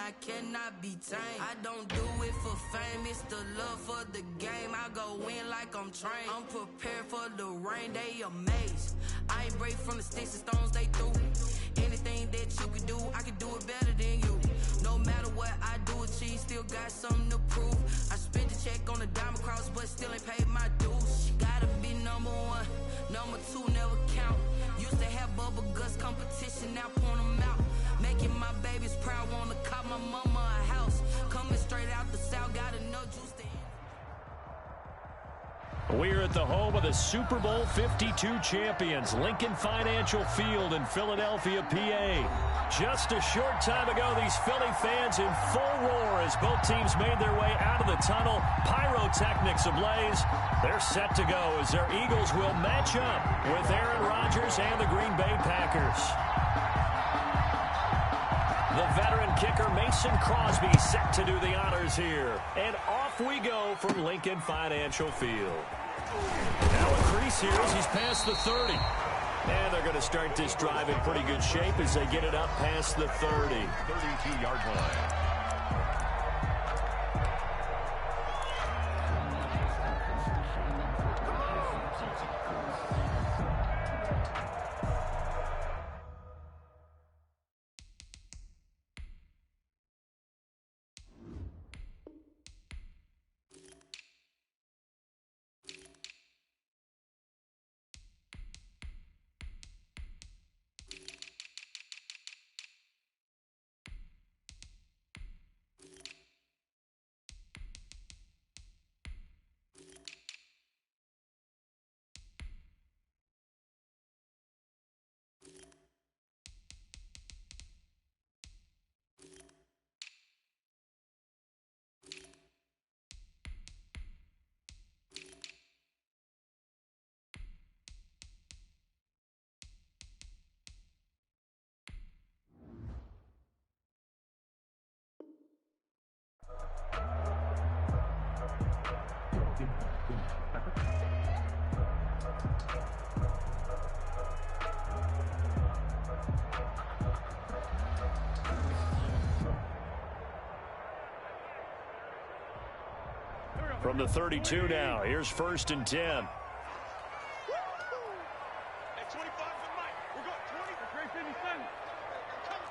I cannot be tamed. I don't do it for fame, it's the love for the game. I go in like I'm trained. I'm prepared for the rain, they amazed. I ain't break from the sticks and stones they threw. Anything that you can do, I can do it better than you. No matter what I do achieve, still got something to prove. I spent the check on the diamond cross, but still ain't paid my dues. Gotta be number one, number two never count. Used to have bubble guts competition, now point them out. Making my babies proud, wanna cop my mama a house. Coming straight out the south, got enough juice to eat. We're at the home of the Super Bowl 52 champions, Lincoln Financial Field in Philadelphia, PA. Just a short time ago, these Philly fans in full roar as both teams made their way out of the tunnel. Pyrotechnics ablaze. They're set to go as their Eagles will match up with Aaron Rodgers and the Green Bay Packers. The veteran kicker Mason Crosby set to do the honors here. And off we go from Lincoln Financial Field. Now a crease here as he's past the 30. And they're going to start this drive in pretty good shape as they get it up past the 30. 32-yard line. From the 32 now, here's 1st and 10. At 25 for Mike. We're going 20 for Trey 57. Comes,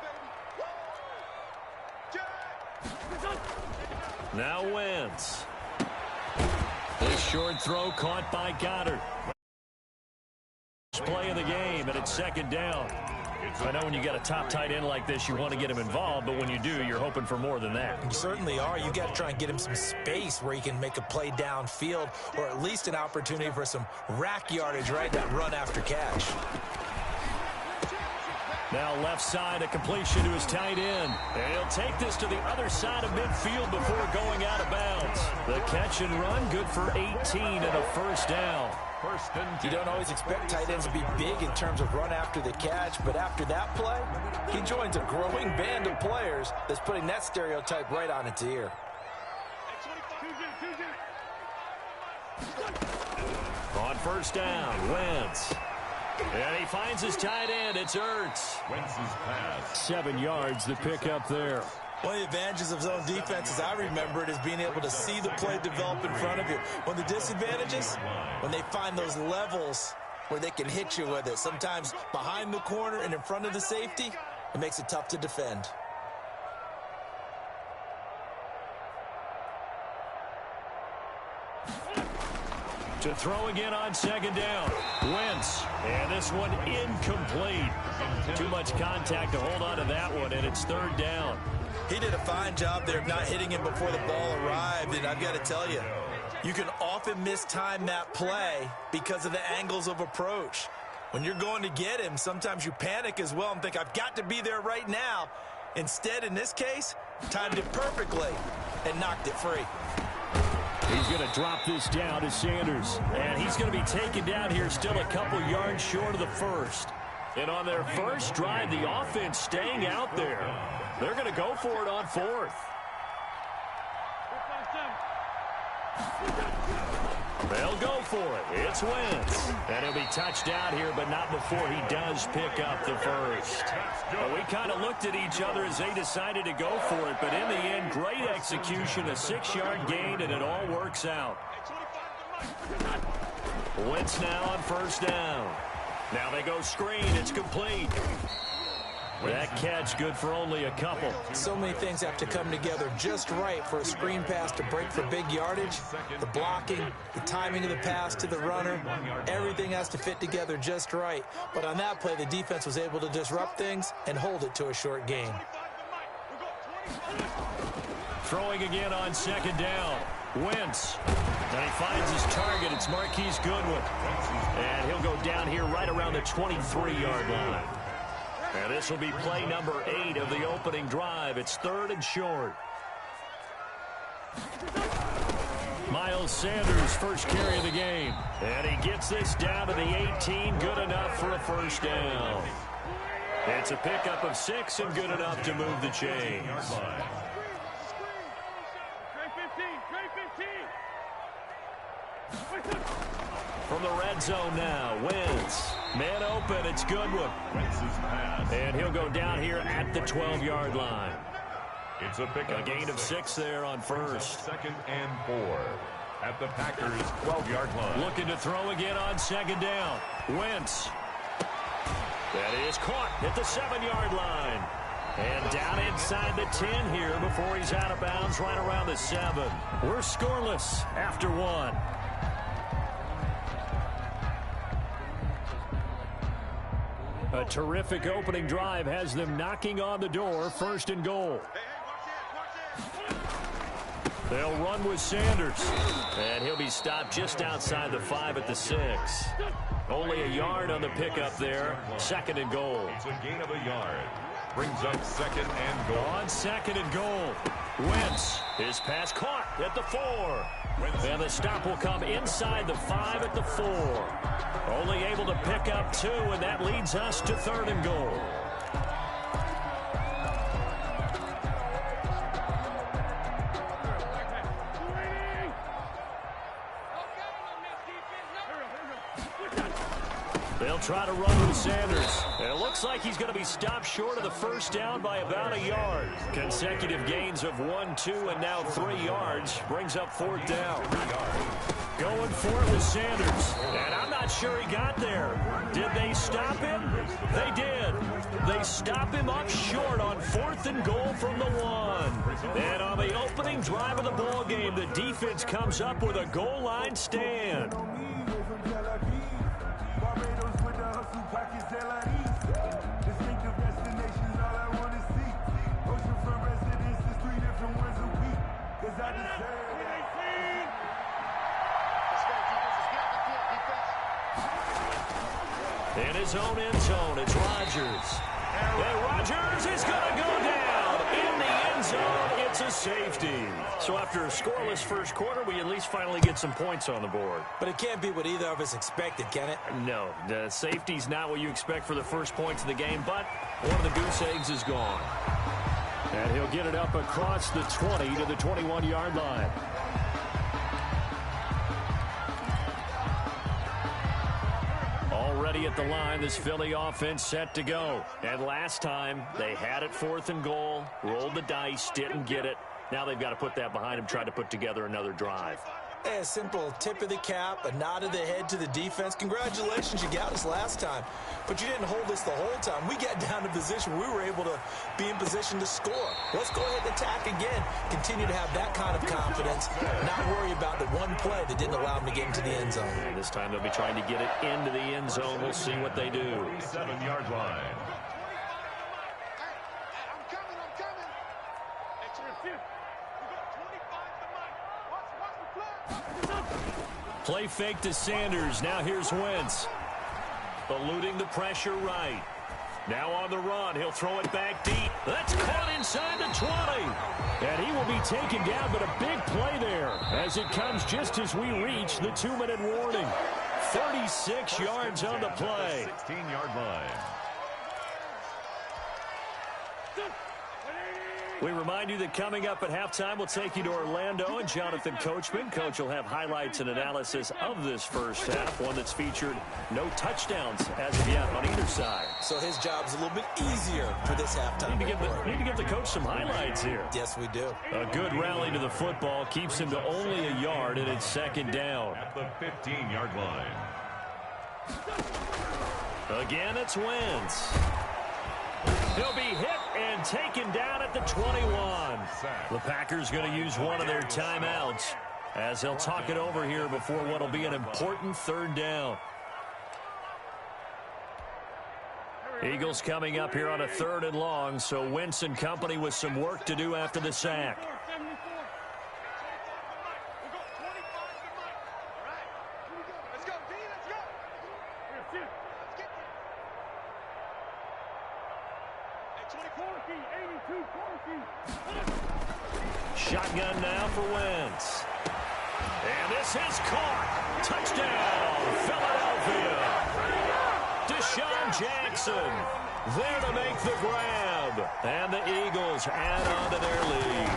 baby. Now Wentz. This short throw caught by Goddard. Play of the game, and it's 2nd down. I know when you got a top tight end like this, you want to get him involved, but when you do, you're hoping for more than that. You certainly are. You got to try and get him some space where he can make a play downfield, or at least an opportunity for some rack yardage, right? That run after catch. Now left side, a completion to his tight end. And he'll take this to the other side of midfield before going out of bounds. The catch and run, good for 18 and a 1st down. You don't always expect tight ends to be big in terms of run after the catch, but after that play, he joins a growing band of players that's putting that stereotype right on its ear. On 1st down, Wentz. And he finds his tight end. It's Ertz. Wentz's pass. 7 yards to pick up there. One of the advantages of zone defense, as I remember it, is being able to see the play develop in front of you. One of the disadvantages, when they find those levels where they can hit you with it, sometimes behind the corner and in front of the safety, it makes it tough to defend. To throw again on 2nd down. Wentz. And this one incomplete. Too much contact to hold on to that one, and it's 3rd down. He did a fine job there of not hitting him before the ball arrived, and I've got to tell you, you can often mistime that play because of the angles of approach. When you're going to get him, sometimes you panic as well and think, I've got to be there right now. Instead, in this case, timed it perfectly and knocked it free. He's going to drop this down to Sanders. And he's going to be taken down here still a couple yards short of the 1st. And on their first drive, the offense staying out there. They're going to go for it on 4th. They'll go for it. It's Wentz. And he'll be touched out here, but not before he does pick up the first. Well, we kind of looked at each other as they decided to go for it, but in the end, great execution, a 6-yard gain, and it all works out. Wentz now on first down. Now they go screen. It's complete. That catch good for only a couple. So many things have to come together just right for a screen pass to break for big yardage. The blocking, the timing of the pass to the runner, everything has to fit together just right. But on that play, the defense was able to disrupt things and hold it to a short gain. Throwing again on second down. Wentz. And he finds his target. It's Marquise Goodwin. And he'll go down here right around the 23-yard line. And this will be play number 8 of the opening drive. It's 3rd and short. Miles Sanders, first carry of the game. And he gets this down to the 18. Good enough for a first down. It's a pickup of 6 and good enough to move the chains. From the red zone now, Wentz. Man open, it's Goodwin. And he'll go down here at the 12-yard line. It's a gain of 6 there on first. 2nd and 4 at the Packers' 12-yard line. Looking to throw again on second down. Wentz. That is caught at the 7-yard line. And down inside the 10 here before he's out of bounds right around the 7. We're scoreless after 1. A terrific opening drive has them knocking on the door. 1st and goal. They'll run with Sanders. And he'll be stopped just outside the 5 at the 6. Only a yard on the pickup there. 2nd and goal. It's a gain of a yard. Brings up 2nd and goal. On 2nd and goal. Wentz. His pass caught at the 4. And the stop will come inside the 5 at the 4. Only able to pick up 2, and that leads us to 3rd and goal. They'll try to run with Sanders. And it looks like he's going to be stopped short of the first down by about a yard. Consecutive gains of 1, 2, and now 3 yards brings up 4th down. Going for it with Sanders. And I'm not sure he got there. Did they stop him? They did. They stop him up short on 4th and goal from the 1. And on the opening drive of the ball game, the defense comes up with a goal line stand. In his own end zone, it's Rodgers. And Rodgers is going to go down in the end zone. It's a safety. So after a scoreless first quarter, we at least finally get some points on the board. But it can't be what either of us expected, can it? No, the safety's not what you expect for the first points of the game, but one of the goose eggs is gone. And he'll get it up across the 20 to the 21-yard line. Already at the line, this Philly offense set to go. And last time, they had it 4th and goal, rolled the dice, didn't get it. Now they've got to put that behind them, try to put together another drive. A simple tip of the cap, a nod of the head to the defense. Congratulations, you got us last time. But you didn't hold us the whole time. We got down to position. We were able to be in position to score. Let's go ahead and attack again. Continue to have that kind of confidence. Not worry about the one play that didn't allow them to get into the end zone. And this time they'll be trying to get it into the end zone. We'll see what they do. 7-yard line. Play fake to Sanders. Now here's Wentz. Eluding the pressure right. Now on the run. He'll throw it back deep. That's caught inside the 20. And he will be taken down, but a big play there as it comes just as we reach the 2-minute warning. 36 yards on the play. 16-yard line. We remind you that coming up at halftime, we'll take you to Orlando and Jonathan Coachman. Coach will have highlights and analysis of this first half, one that's featured no touchdowns as of yet on either side. So his job's a little bit easier for this halftime. Need to give the coach some highlights here. Yes, we do. A good rally to the football keeps him to only a yard, and it's second down. At the 15-yard line. Again, it's Wentz. He'll be hit and taken down at the 21. The Packers going to use one of their timeouts as they'll talk it over here before what will be an important third down. Eagles coming up here on a 3rd and long, so Wentz and company with some work to do after the sack. Shotgun now for Wentz. And this is caught. Touchdown, Philadelphia. Deshaun Jackson there to make the grab. And the Eagles add on to their lead.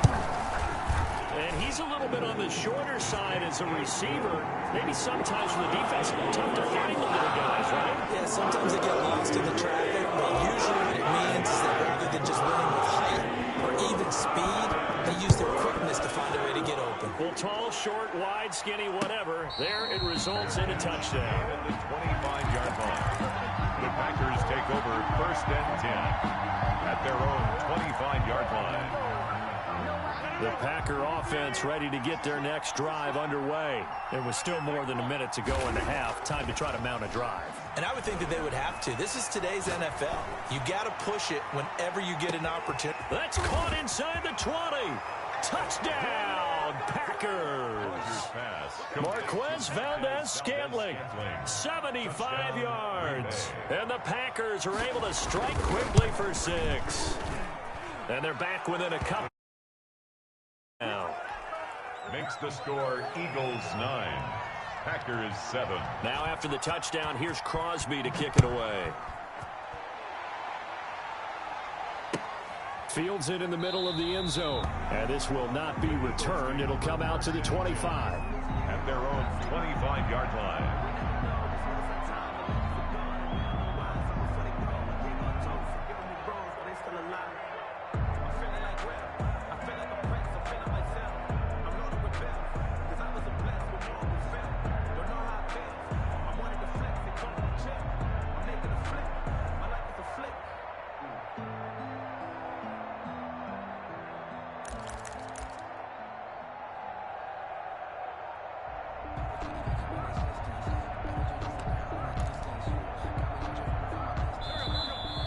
And he's a little bit on the shorter side as a receiver. Maybe sometimes for the defense, tough to find the little guys, right? Yeah, sometimes they get lost in the traffic, but usually what it means is that rather than just winning with height or even speed, they use their quickness to find a way to get open. Well, tall, short, wide, skinny, whatever. There it results in a touchdown. At the 25-yard line, the Packers take over 1st and 10 at their own 25-yard line. The Packer offense ready to get their next drive underway. There was still more than a minute to go in the half. Time to try to mount a drive. And I would think that they would have to. This is today's NFL. You got to push it whenever you get an opportunity. That's caught inside the 20. Touchdown, Packers. Marquez Valdez-Scantling, 75 yards. And the Packers are able to strike quickly for 6. And they're back within a couple. Now Makes the score Eagles 9, Packers 7. Now after the touchdown, here's Crosby to kick it away. Fields it in the middle of the end zone. And this will not be returned. It'll come out to the 25. At their own 25-yard line.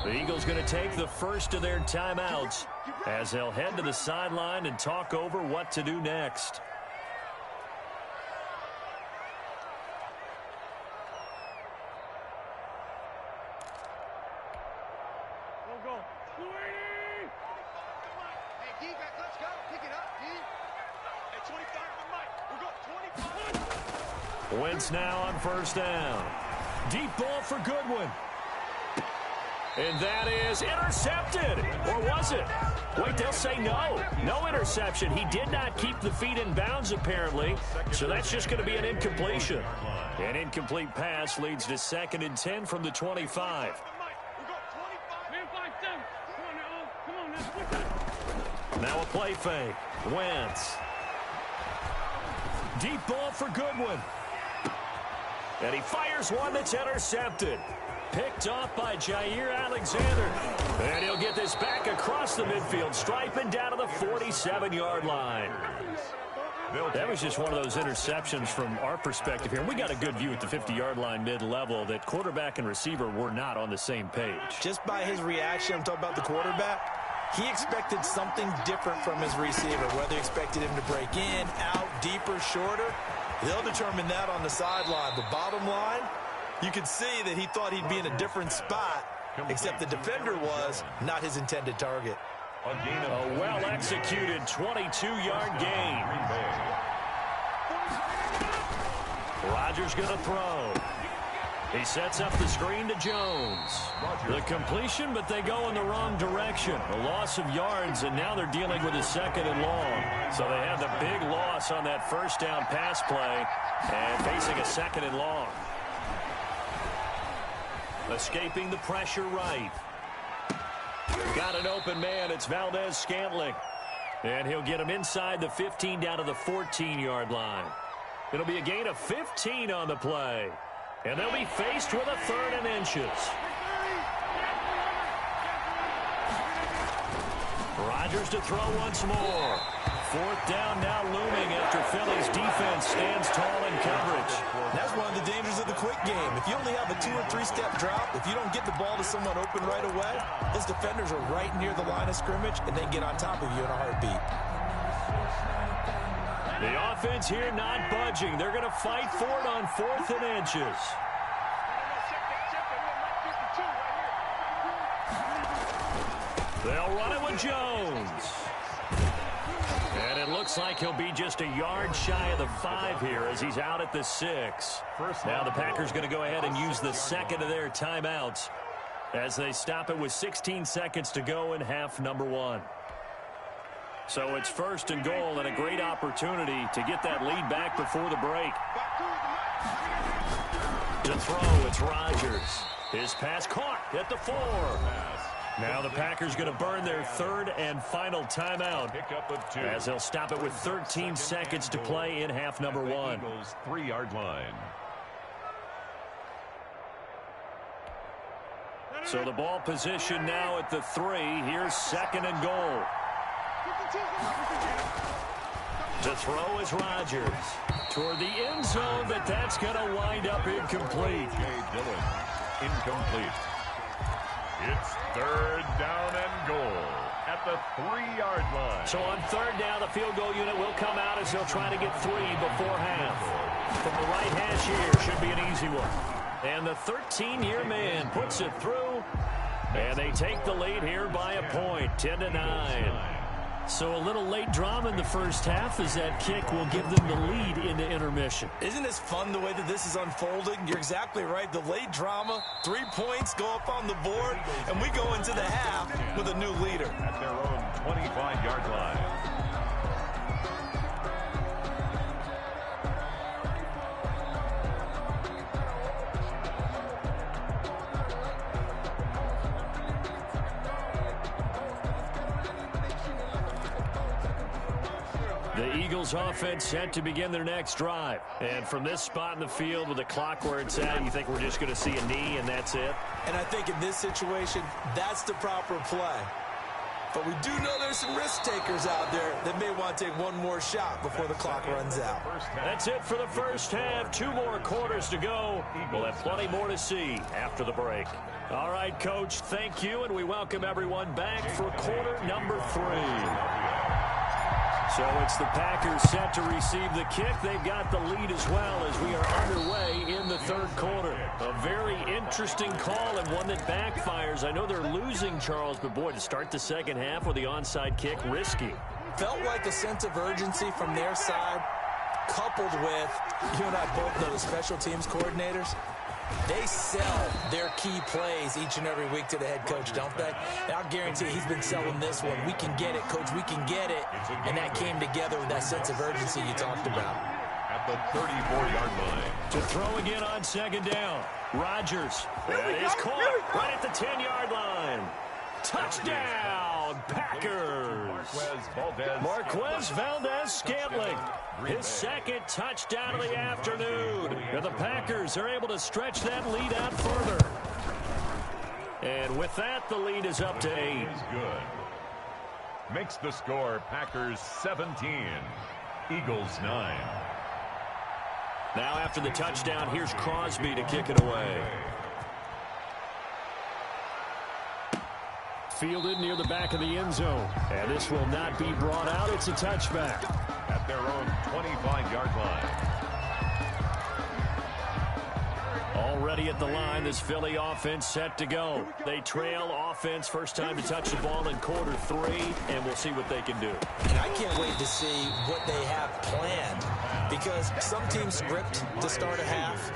The Eagles going to take the first of their timeouts as they'll head to the sideline and talk over what to do next. Go. Hey, defense, let's go. Pick it up, D. At 25 for Mike. We'll go 25. Wentz now on 1st down. Deep ball for Goodwin. And that is intercepted. Or was it? Wait, they'll say no. No interception. He did not keep the feet in bounds, apparently. So that's just going to be an incompletion. An incomplete pass leads to 2nd and 10 from the 25. Now a play fake. Wentz. Deep ball for Goodwin. And he fires one that's intercepted. Picked off by Jair Alexander. And he'll get this back across the midfield stripe and down to the 47-yard line. That was just one of those interceptions from our perspective here. We got a good view at the 50-yard line mid-level that quarterback and receiver were not on the same page. Just by his reaction, I'm talking about the quarterback, he expected something different from his receiver, whether he expected him to break in, out, deeper, shorter. They'll determine that on the sideline. The bottom line, you could see that he thought he'd be in a different spot, except the defender was not his intended target. A well-executed 22-yard gain. Rodgers going to throw. He sets up the screen to Jones. The completion, but they go in the wrong direction. A loss of yards, and now they're dealing with a 2nd and long. So they had the big loss on that first down pass play and facing a 2nd and long. Escaping the pressure right. Got an open man. It's Valdez-Scantling. And he'll get him inside the 15 down to the 14-yard line. It'll be a gain of 15 on the play. And they'll be faced with a 3rd and inches. Rodgers to throw once more. 4th down now looming after Philly's defense stands tall in coverage. That's one of the dangers of the quick game. If you only have a 2- or 3-step drop, if you don't get the ball to someone open right away, those defenders are right near the line of scrimmage and they get on top of you in a heartbeat. The offense here not budging. They're going to fight for it on 4th and inches. They'll run it with Jones. And it looks like he'll be just a yard shy of the 5 here as he's out at the 6. Now the Packers going to go ahead and use the 2nd of their timeouts as they stop it with 16 seconds to go in half number 1. So it's 1st and goal and a great opportunity to get that lead back before the break. To throw, it's Rodgers. His pass caught at the 4. Now the Packers going to burn their 3rd and final timeout as they'll stop it with 13 seconds to play in half number 1. Eagles 3-yard line. So the ball position now at the 3. Here's 2nd and goal. To throw is Rodgers. Toward the end zone, but that's going to wind up incomplete. Dillon, incomplete. It's 3rd down and goal at the 3-yard line. So on 3rd down, the field goal unit will come out as they'll try to get 3 before half. From the right hash here, should be an easy one. And the 13-year man puts it through, and they take the lead here by a point, 10-9. So a little late drama in the first half as that kick will give them the lead into intermission. Isn't this fun the way that this is unfolding? You're exactly right. The late drama, 3 points go up on the board, and we go into the half with a new leader. At their own 25-yard line. The Eagles offense set to begin their next drive. And from this spot in the field with the clock where it's at, you think we're just going to see a knee and that's it? And I think in this situation, that's the proper play. But we do know there's some risk takers out there that may want to take one more shot before the clock runs out. That's it for the first half. 2 more quarters to go. We'll have plenty more to see after the break. All right, Coach, thank you, and we welcome everyone back for quarter number 3. So it's the Packers set to receive the kick. They've got the lead as well as we are underway in the 3rd quarter. A very interesting call and one that backfires. I know they're losing, Charles, but boy, to start the second half with the onside kick, risky. Felt like a sense of urgency from their side, coupled with, you and I both know the special teams coordinators. They sell their key plays each and every week to the head coach, don't they? And I'll guarantee he's been selling this one. We can get it, Coach. We can get it. And that came together with that sense of urgency you talked about. At the 34-yard line. To throw again on 2nd down. Rodgers. That is caught right at the 10-yard line. Touchdown, Packers. Marquez Valdez-Scantling. His 2nd touchdown of the afternoon. And the Packers are able to stretch that lead out further. And with that, the lead is up to 8. Good. Makes the score Packers 17, Eagles 9. Now after the touchdown, here's Crosby to kick it away. Fielded near the back of the end zone. And this will not be brought out. It's a touchback. At their own 25-yard line. Already at the line, this Philly offense set to go. They trail offense, first time to touch the ball in quarter 3, and we'll see what they can do. And I can't wait to see what they have planned, because some teams script to start a half,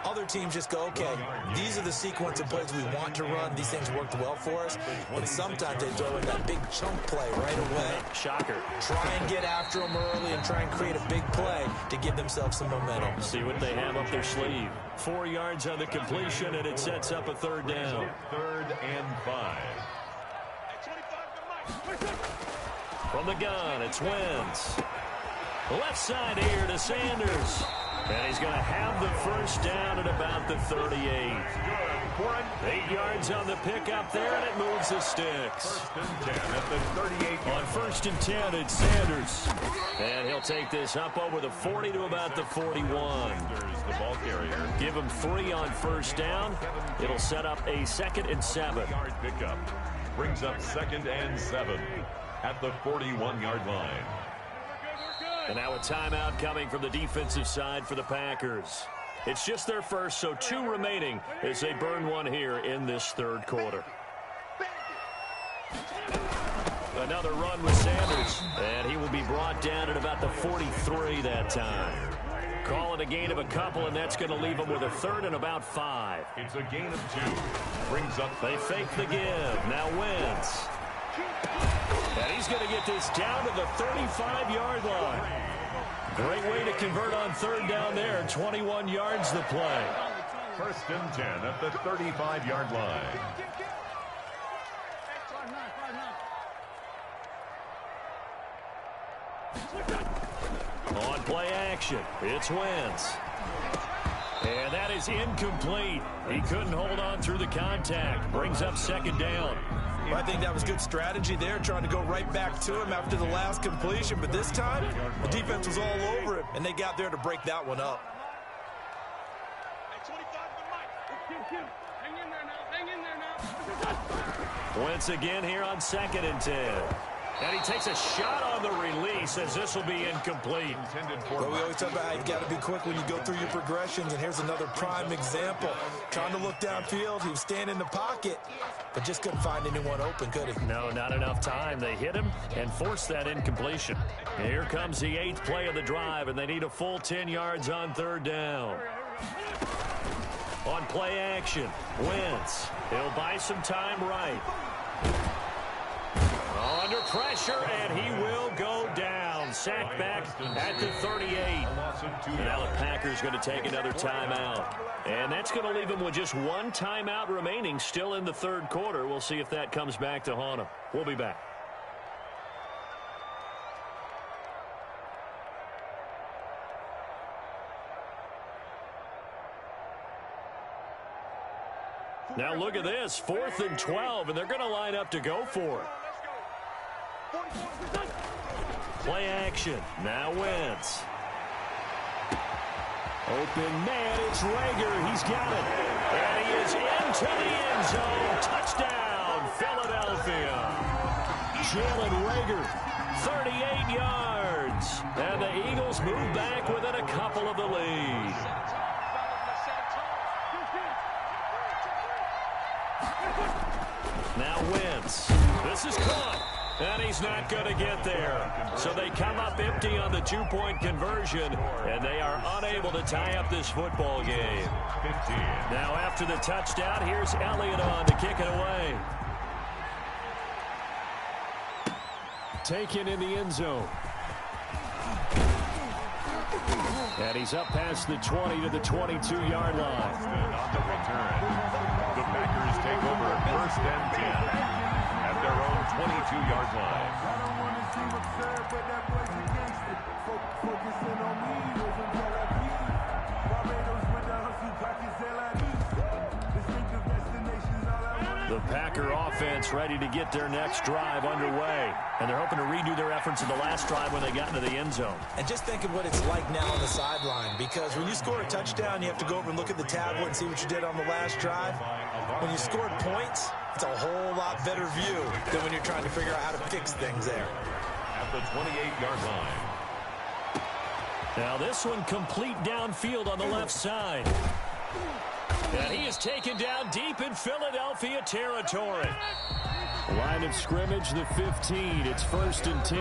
Other teams just go, okay, these are the sequence of plays we want to run. These things worked well for us. And sometimes they throw in that big chunk play right away. Shocker. Try and get after them early and try and create a big play to give themselves some momentum. See what they have up their sleeve. 4 yards on the completion, and it sets up a third down. 3rd and 5. From the gun, it's Wentz. Left side here to Sanders. And he's going to have the first down at about the 38. 8 yards on the pickup there, and it moves the sticks. 1st and 10 at the 38. On 1st and 10, it's Sanders. And he'll take this up over the 40 to about the 41. There's the ball carrier. Give him 3 on first down. It'll set up a 2nd and 7. Yard pickup. Brings up 2nd and 7 at the 41-yard line. And now a timeout coming from the defensive side for the Packers. It's just their first, so 2 remaining as they burn one here in this 3rd quarter. Another run with Sanders, and he will be brought down at about the 43 that time. Call it a gain of a couple, and that's going to leave them with a 3rd and about 5. It's a gain of 2. Brings up. They fake the give. Now Wentz. And he's going to get this down to the 35-yard line. Great way to convert on 3rd down there. 21 yards the play. 1st and 10 at the 35-yard line. On play action, it's Wentz. And that is incomplete. He couldn't hold on through the contact. Brings up 2nd down. Well, I think that was good strategy there, trying to go right back to him after the last completion. But this time, the defense was all over it, and they got there to break that one up. Wentz again here on 2nd and 10. And he takes a shot on the release as this will be incomplete. Well, we always talk about how you've got to be quick when you go through your progressions, and here's another prime example. Trying to look downfield, he was standing in the pocket, but just couldn't find anyone open, could he? No, not enough time. They hit him and forced that incompletion. Here comes the 8th play of the drive, and they need a full 10 yards on 3rd down. On play action, Wentz. He'll buy some time right. Under pressure, and he will go down. Sacked back at the 38. Now the Packers going to take another timeout. And that's going to leave them with just 1 timeout remaining still in the 3rd quarter. We'll see if that comes back to haunt them. We'll be back. Now look at this, 4th and 12, and they're going to line up to go for it. Play action. Now Wentz. Open man. It's Rager. He's got it. And he is into the end zone. Touchdown, Philadelphia. Jalen Rager, 38 yards. And the Eagles move back within a couple of the lead. Now Wentz. This is caught. And he's not going to get there. So they come up empty on the 2-point conversion, and they are unable to tie up this football game. 15. Now after the touchdown, here's Elliott on to kick it away. Taken in the end zone. And he's up past the 20 to the 22-yard line. On the return, the Packers take over 1st and 10. At their own 22-yard line. I don't want to seem absurd, but that boy's a gangster. Focusing on me, those in Tel Aviv. Barbados with the hustle, pockets Tel Aviv. Distinctive destinations, all I want. The Packer offense ready to get their next drive underway. And they're hoping to redo their efforts in the last drive when they got into the end zone. And just think of what it's like now on the sideline, because when you score a touchdown, you have to go over and look at the tablet and see what you did on the last drive. When you scored points, it's a whole lot better view than when you're trying to figure out how to fix things there. At the 28-yard line. Now this one complete downfield on the left side. And he is taken down deep in Philadelphia territory. Line of scrimmage, the 15. It's 1st and 10.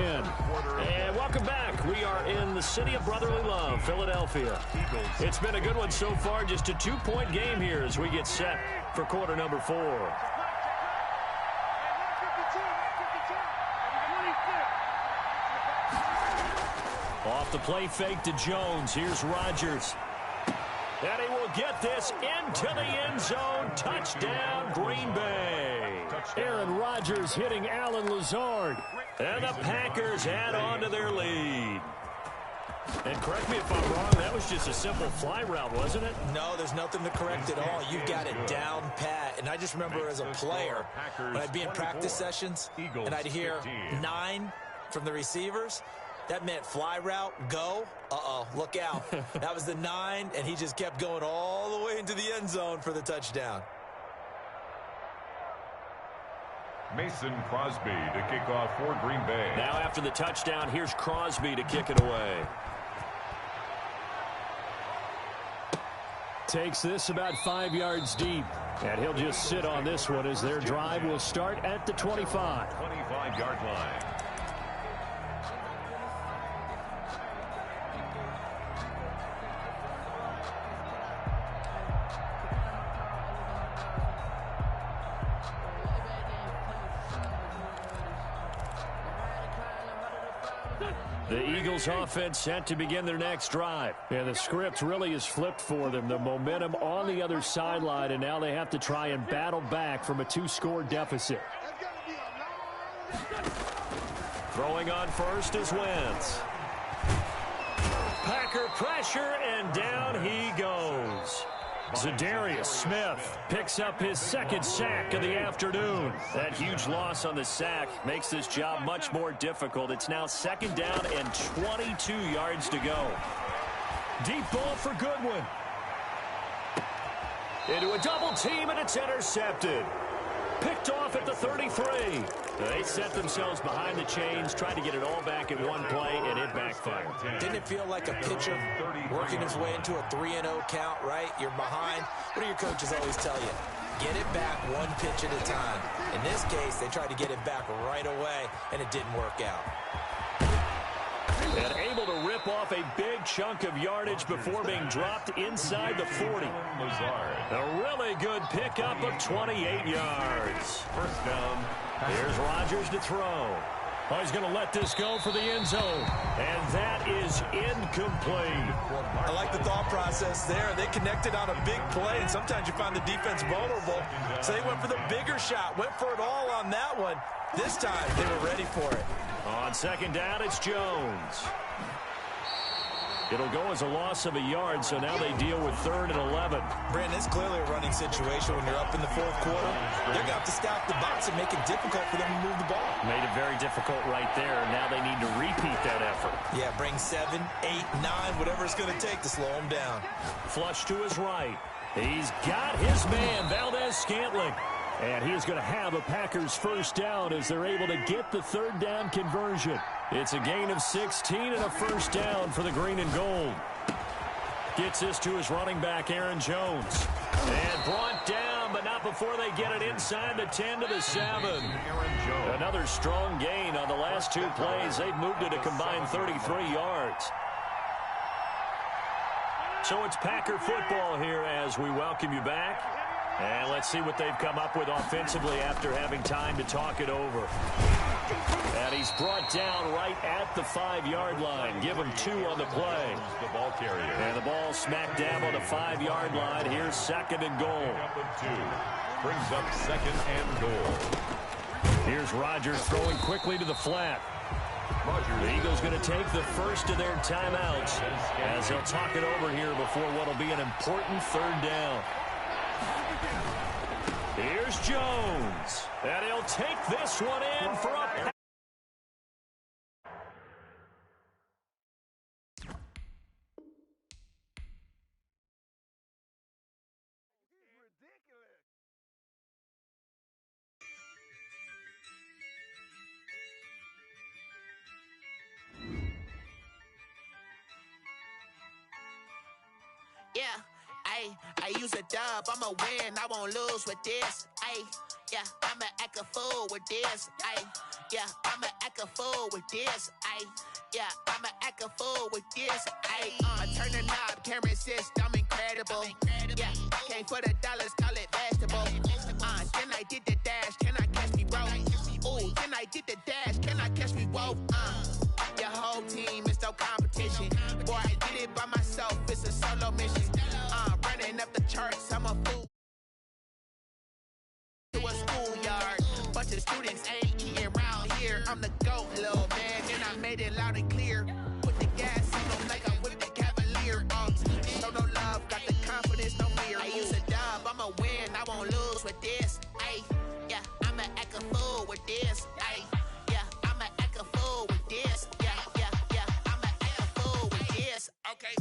And welcome back. We are in the city of brotherly love, Philadelphia. It's been a good one so far. Just a 2-point game here as we get set for quarter number 4. Off the play fake to Jones. Here's Rodgers. And he will get this into the end zone. Touchdown, Green Bay. Aaron Rodgers hitting Allen Lazard. And the Packers add on to their lead. And correct me if I'm wrong, that was just a simple fly route, wasn't it? No, there's nothing to correct at all. You've got it down pat. And I just remember as a player, when I'd be in practice sessions, and I'd hear 9 from the receivers, that meant fly route, go. Uh-oh, look out. That was the 9, and he just kept going all the way into the end zone for the touchdown. Mason Crosby to kick off for Green Bay. Now after the touchdown, here's Crosby to kick it away. Takes this about 5 yards deep. And he'll just sit on this one as their drive will start at the 25. 25-yard line. The Eagles offense set to begin their next drive. And the script really is flipped for them. The momentum on the other sideline, and now they have to try and battle back from a 2-score deficit. Throwing on first is Wentz. Packer pressure, and down he goes. Zadarius Smith picks up his 2nd sack of the afternoon. That huge loss on the sack makes this job much more difficult. It's now 2nd down and 22 yards to go. Deep ball for Goodwin. Into a double team, and it's intercepted. Picked off at the 33. They set themselves behind the chains, tried to get it all back in one play, and it backfired. Didn't it feel like a pitcher working his way into a 3-0 count, right? You're behind. What do your coaches always tell you? Get it back one pitch at a time. In this case, they tried to get it back right away, and it didn't work out. And able to rip off a big chunk of yardage before being dropped inside the 40. A really good pickup of 28 yards. First down. Here's Rodgers to throw. Oh, he's going to let this go for the end zone. And that is incomplete. I like the thought process there. They connected on a big play, and sometimes you find the defense vulnerable. So they went for the bigger shot, went for it all on that one. This time, they were ready for it. On 2nd down, it's Jones. It'll go as a loss of a yard, so now they deal with 3rd and 11. Brandon, it's clearly a running situation when you're up in the 4th quarter. They're going to have to stack the box and make it difficult for them to move the ball. Made it very difficult right there. Now they need to repeat that effort. Yeah, bring 7, 8, 9, whatever it's going to take to slow them down. Flush to his right. He's got his man, Valdez-Scantling. And he is going to have a Packers 1st down as they're able to get the 3rd down conversion. It's a gain of 16 and a 1st down for the green and gold. Gets this to his running back, Aaron Jones. And brought down, but not before they get it inside the 10 to the 7. Another strong gain on the last 2 plays. They've moved it a combined 33 yards. So it's Packer football here as we welcome you back. And let's see what they've come up with offensively after having time to talk it over. And he's brought down right at the 5-yard line. Give him 2 on the play. The ball carrier. And the ball smack dab on the 5-yard line. Here's 2nd and goal. Brings up 2nd and goal. Here's Rodgers throwing quickly to the flat. The Eagles going to take the first of their timeouts as they'll talk it over here before what will be an important 3rd down. Here's Jones, and he'll take this one in for a... Yeah, I use a dub, I'ma win, I won't lose with this. Ay, yeah, I'ma act a fool with this, ayy. Yeah, I'ma act a fool with this, ayy. Yeah, I'ma act a fool with this, ayy. Turn the knob, camera assist, I'm incredible. Yeah, came for the dollars, call it vegetable. Then I did the dash, can I catch me, bro? Ooh, then I did the dash, can I catch me, whoa? Your whole team is no competition. Boy, I did it by myself, it's a solo mission. Running up the charts, I'm a fool. To a schoolyard, bunch of students ain't eating around here. I'm the GOAT, little man, and I made it loud and clear. Put the gas on them like I'm with the Cavalier. Show no love, got the confidence, no fear. I use a dub, I'ma win, I won't lose with this. Ay, yeah, I'ma act a fool with this. Ay, yeah, I'ma act a fool with this. Yeah, yeah, yeah, I'ma act a fool with this. Okay,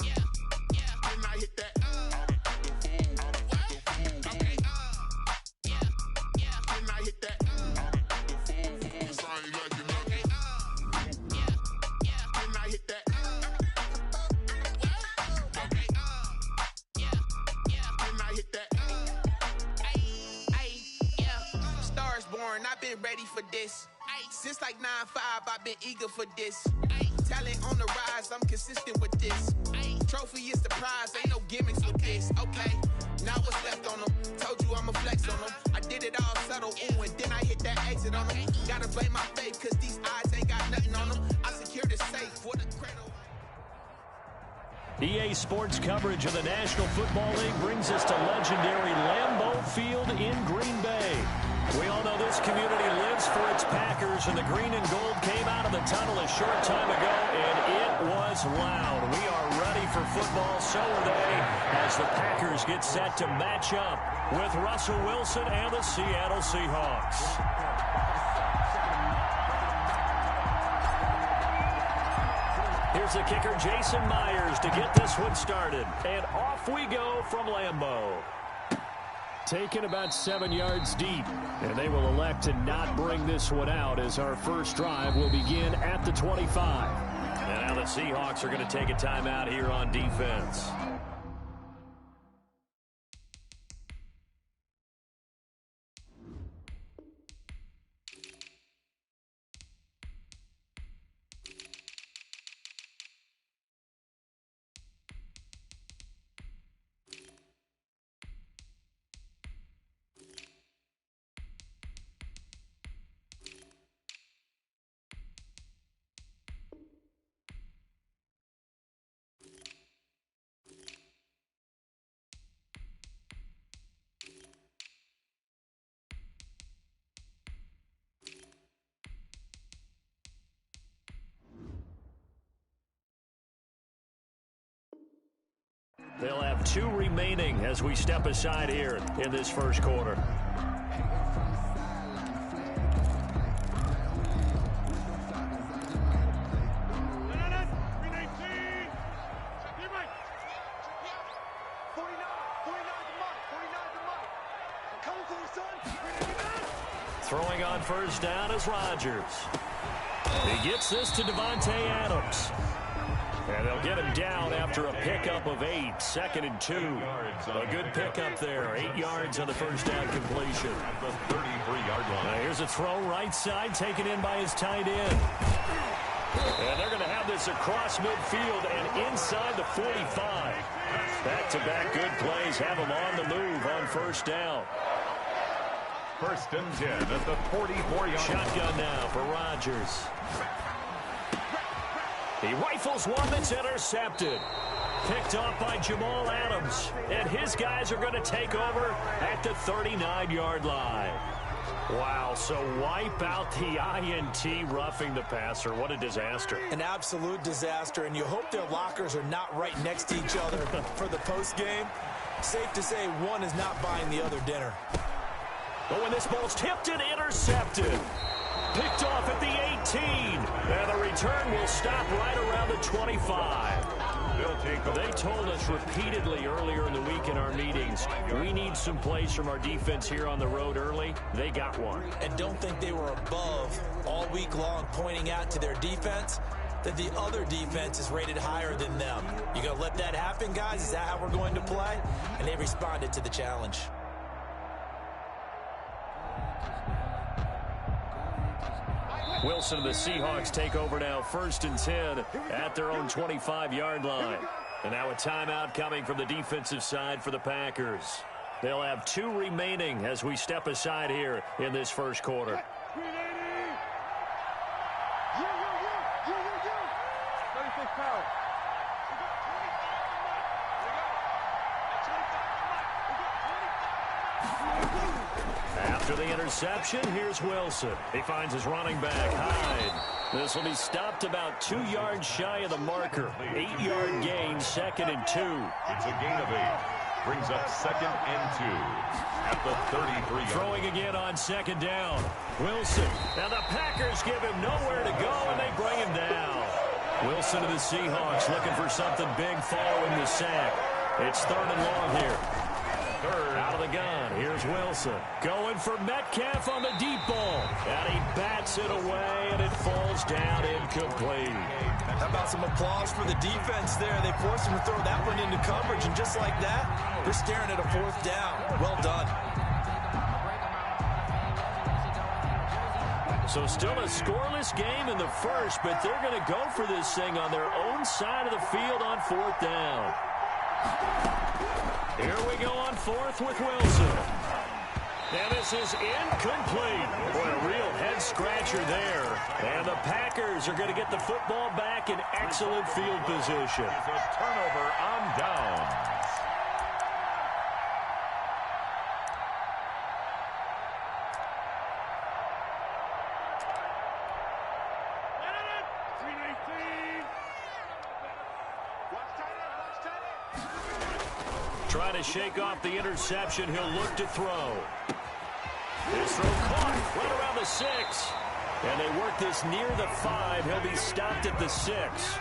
yeah, yeah, can I hit that? I've been ready for this. Since like 9-5, I've been eager for this. Talent on the rise, I'm consistent with this. Trophy is the prize, ain't no gimmicks with this. Okay, now what's left on them? Told you I'ma flex on them. I did it all subtle, ooh, and then I hit that exit on them. Gotta blame my faith, cause these odds ain't got nothing on them. I secured the safe for the cradle. EA Sports coverage of the National Football League brings us to legendary Lambeau Field in Green Bay. We all know this community lives for its Packers, and the green and gold came out of the tunnel a short time ago, and it was loud. We are ready for football, so are they, as the Packers get set to match up with Russell Wilson and the Seattle Seahawks. Here's the kicker, Jason Myers, to get this one started. And off we go from Lambeau. Taken about 7 yards deep, and they will elect to not bring this one out as our first drive will begin at the 25. And now the Seahawks are going to take a timeout here on defense. They'll have 2 remaining as we step aside here in this first quarter. Throwing on first down is Rodgers. He gets this to Devontae Adams. And they'll get him down after a pickup of 8, 2nd and 2. A good pickup there, 8 yards on the first down completion. At the 33-yard line. Now here's a throw right side, taken in by his tight end. And they're going to have this across midfield and inside the 45. Back-to-back good plays have him on the move on first down. First and 10 at the 44-yard line. Shotgun now for Rodgers. He rifles one that's intercepted. Picked off by Jamal Adams. And his guys are going to take over at the 39-yard line. Wow, so wipe out the INT roughing the passer. What a disaster. An absolute disaster, and you hope their lockers are not right next to each other for the postgame. Safe to say one is not buying the other dinner. Oh, and this ball's tipped and intercepted. Picked off at the 18. And the return will stop right around the 25. They told us repeatedly earlier in the week in our meetings, we need some plays from our defense here on the road early. They got one. And don't think they were above all week long, pointing out to their defense that the other defense is rated higher than them. You going to let that happen, guys? Is that how we're going to play? And they responded to the challenge. Wilson and the Seahawks take over now, 1st and 10 at their own 25-yard line. And now a timeout coming from the defensive side for the Packers. They'll have 2 remaining as we step aside here in this first quarter. After the interception, here's Wilson. He finds his running back, Hyde. This will be stopped about 2 yards shy of the marker. 8-yard gain, 2nd and 2. It's a gain of 8. Brings up 2nd and 2 at the 33-yard. Throwing again on 2nd down. Wilson. Now the Packers give him nowhere to go, and they bring him down. Wilson to the Seahawks looking for something big following the sack. It's 3rd and long here. Out of the gun, here's Wilson. Going for Metcalf on the deep ball. And he bats it away, and it falls down incomplete. How about some applause for the defense there? They forced him to throw that one into coverage, and just like that, they're staring at a 4th down. Well done. So still a scoreless game in the first, but they're going to go for this thing on their own side of the field on 4th down. Here we go on 4th with Wilson. And this is incomplete. Boy, a real head-scratcher there. And the Packers are going to get the football back in excellent field position. It's a turnover on downs. Trying to shake off the interception. He'll look to throw. His throw caught right around the 6. And they work this near the 5. He'll be stopped at the 6.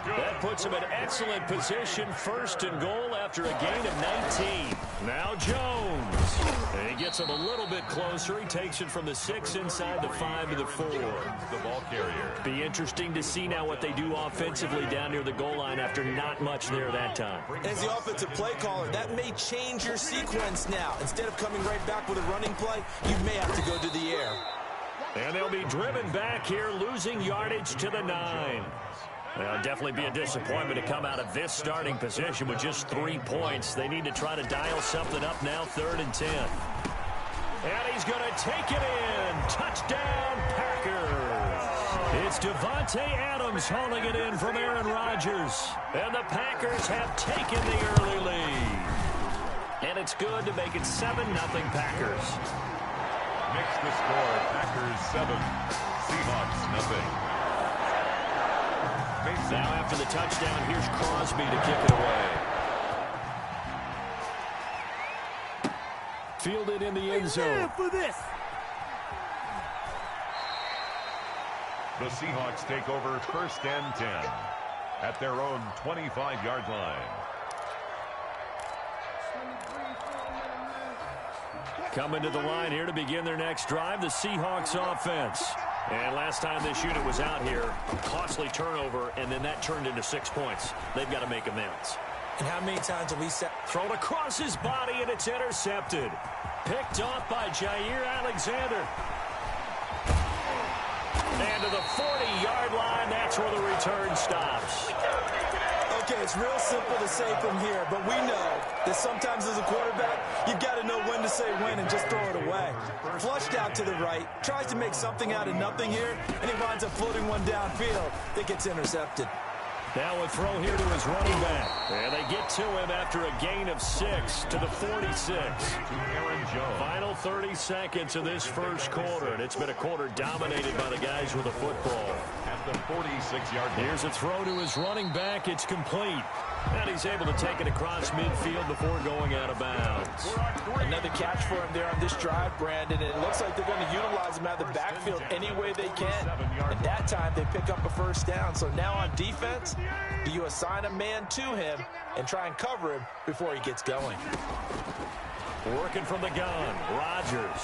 That puts him in excellent position. 1st and goal after a gain of 19. Now Jones. And he gets him a little bit closer. He takes it from the 6 inside the 5 to the 4. The ball carrier. Be interesting to see now what they do offensively down near the goal line after not much there that time. As the offensive play caller, that may change your sequence now. Instead of coming right back with a running play, you may have to go to the air. And they'll be driven back here, losing yardage to the 9. It'll definitely be a disappointment to come out of this starting position with just 3 points. They need to try to dial something up now, 3rd and 10. And he's going to take it in. Touchdown, Packers. It's Devontae Adams hauling it in from Aaron Rodgers. And the Packers have taken the early lead. And it's good to make it 7-0 Packers. Makes the score Packers 7, Seahawks 0. Now after the touchdown, here's Crosby to kick it away. Fielded in the end zone. The Seahawks take over 1st and 10 at their own 25-yard line. Coming to the line here to begin their next drive, the Seahawks offense. And last time this unit was out here, costly turnover, and then that turned into 6 points. They've got to make amends. And how many times have we said? Thrown across his body, and it's intercepted. Picked off by Jair Alexander. And to the 40-yard line, that's where the return stops. Okay, it's real simple to say from here, but we know that sometimes as a quarterback, you've got to know when to say when and just throw it away. Flushed out to the right, tries to make something out of nothing here, and he winds up floating one downfield that gets intercepted. Now a throw here to his running back. And they get to him after a gain of 6 to the 46. To Aaron Jones. Final 30 seconds of this first quarter, and it's been a quarter dominated by the guys with the football. At the 46-yard line. Here's a throw to his running back. It's complete. And he's able to take it across midfield before going out of bounds. Another catch for him there on this drive, Brandon. And it looks like they're going to utilize him out of the backfield any way they can. And that time they pick up a 1st down. So now on defense, do you assign a man to him and try and cover him before he gets going? Working from the gun, Rodgers.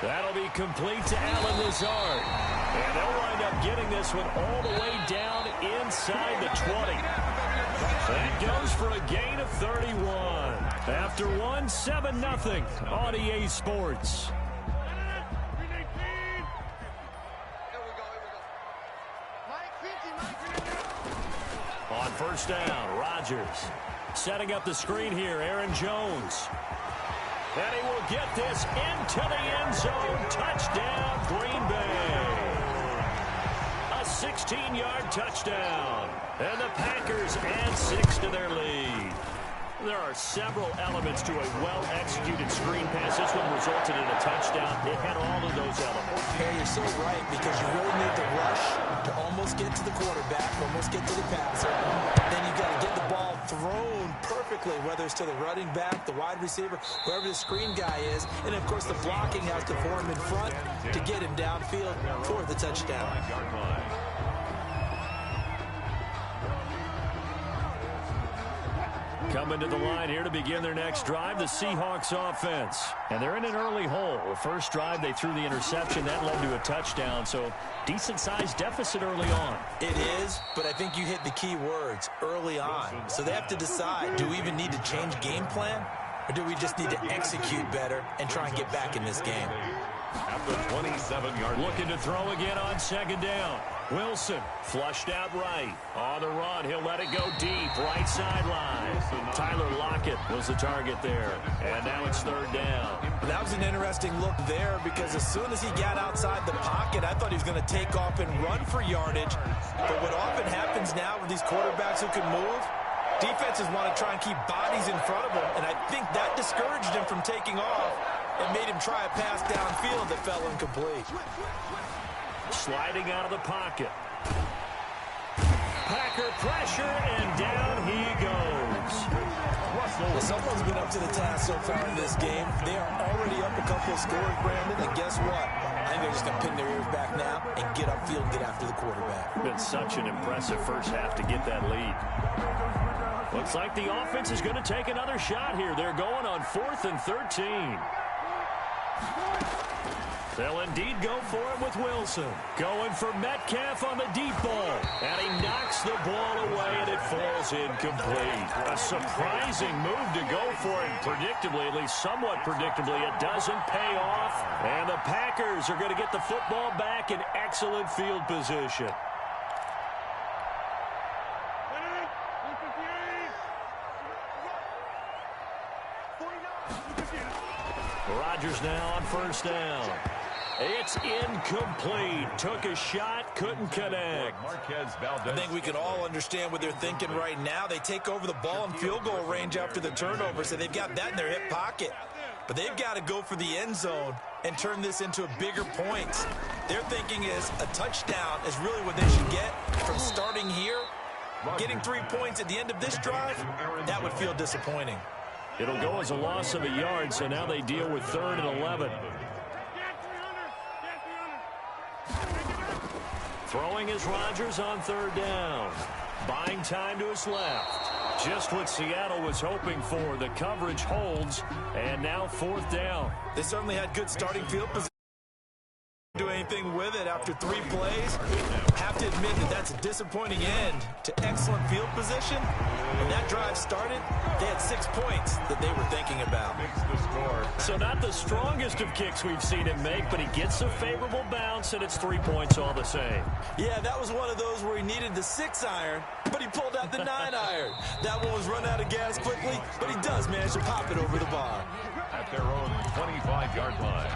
That'll be complete to Allen Lazard. And they'll wind up getting this one all the way down inside the 20. That goes for a gain of 31. After one, 7-0 on EA Sports. first down. Rodgers setting up the screen here. Aaron Jones. And he will get this into the end zone. Touchdown, Green Bay. A 16-yard touchdown. And the Packers add 6 to their lead. There are several elements to a well-executed screen pass. This one resulted in a touchdown. It had all of those elements. Yeah, you're so right, because you really need the rush to almost get to the quarterback, almost get to the passer. Then you've got to get the ball thrown perfectly, whether it's to the running back, the wide receiver, whoever the screen guy is. And, of course, the blocking has to form in front to get him downfield for the touchdown. Coming to the line here to begin their next drive, the Seahawks offense. And they're in an early hole. First drive, they threw the interception. That led to a touchdown, so decent-sized deficit early on. It is, but I think you hit the key words, early on. So they have to decide, do we even need to change game plan? Or do we just need to execute better and try and get back in this game? At the 27-yard line. Looking to throw again on second down. Wilson flushed out right. On the run, he'll let it go deep. Right sideline. Tyler Lockett was the target there. And now it's third down. That was an interesting look there, because as soon as he got outside the pocket, I thought he was going to take off and run for yardage. But what often happens now with these quarterbacks who can move, defenses want to try and keep bodies in front of them. And I think that discouraged him from taking off and made him try a pass downfield that fell incomplete. Sliding out of the pocket. Packer pressure, and down he goes. Well, someone's been up to the task so far in this game. They are already up a couple of scores, Brandon, and guess what? I think they're just going to pin their ears back now and get upfield and get after the quarterback. Been such an impressive first half to get that lead. Looks like the offense is going to take another shot here. They're going on 4th and 13. They'll indeed go for it with Wilson. Going for Metcalf on the deep ball. And he knocks the ball away, and it falls incomplete. A surprising move to go for it. Predictably, at least somewhat predictably, it doesn't pay off. And the Packers are going to get the football back in excellent field position. Rodgers now on first down. It's incomplete. Took a shot, couldn't connect. I think we can all understand what they're thinking right now. They take over the ball in field goal range after the turnover, so they've got that in their hip pocket. But they've got to go for the end zone and turn this into bigger points. Their thinking is a touchdown is really what they should get from starting here. Getting 3 points at the end of this drive, that would feel disappointing. It'll go as a loss of a yard, so now they deal with 3rd and 11. Throwing is Rodgers on 3rd down. Buying time to his left. Just what Seattle was hoping for. The coverage holds, and now 4th down. They certainly had good starting field position. Do anything with it after 3 plays. Have to admit that that's a disappointing end to excellent field position. When that drive started, they had 6 points that they were thinking about. So not the strongest of kicks we've seen him make, but he gets a favorable bounce, and it's 3 points all the same. Yeah, that was one of those where he needed the 6-iron, but he pulled out the 9-iron. That one was run out of gas quickly, but he does manage to pop it over the bar. At their own 25-yard line.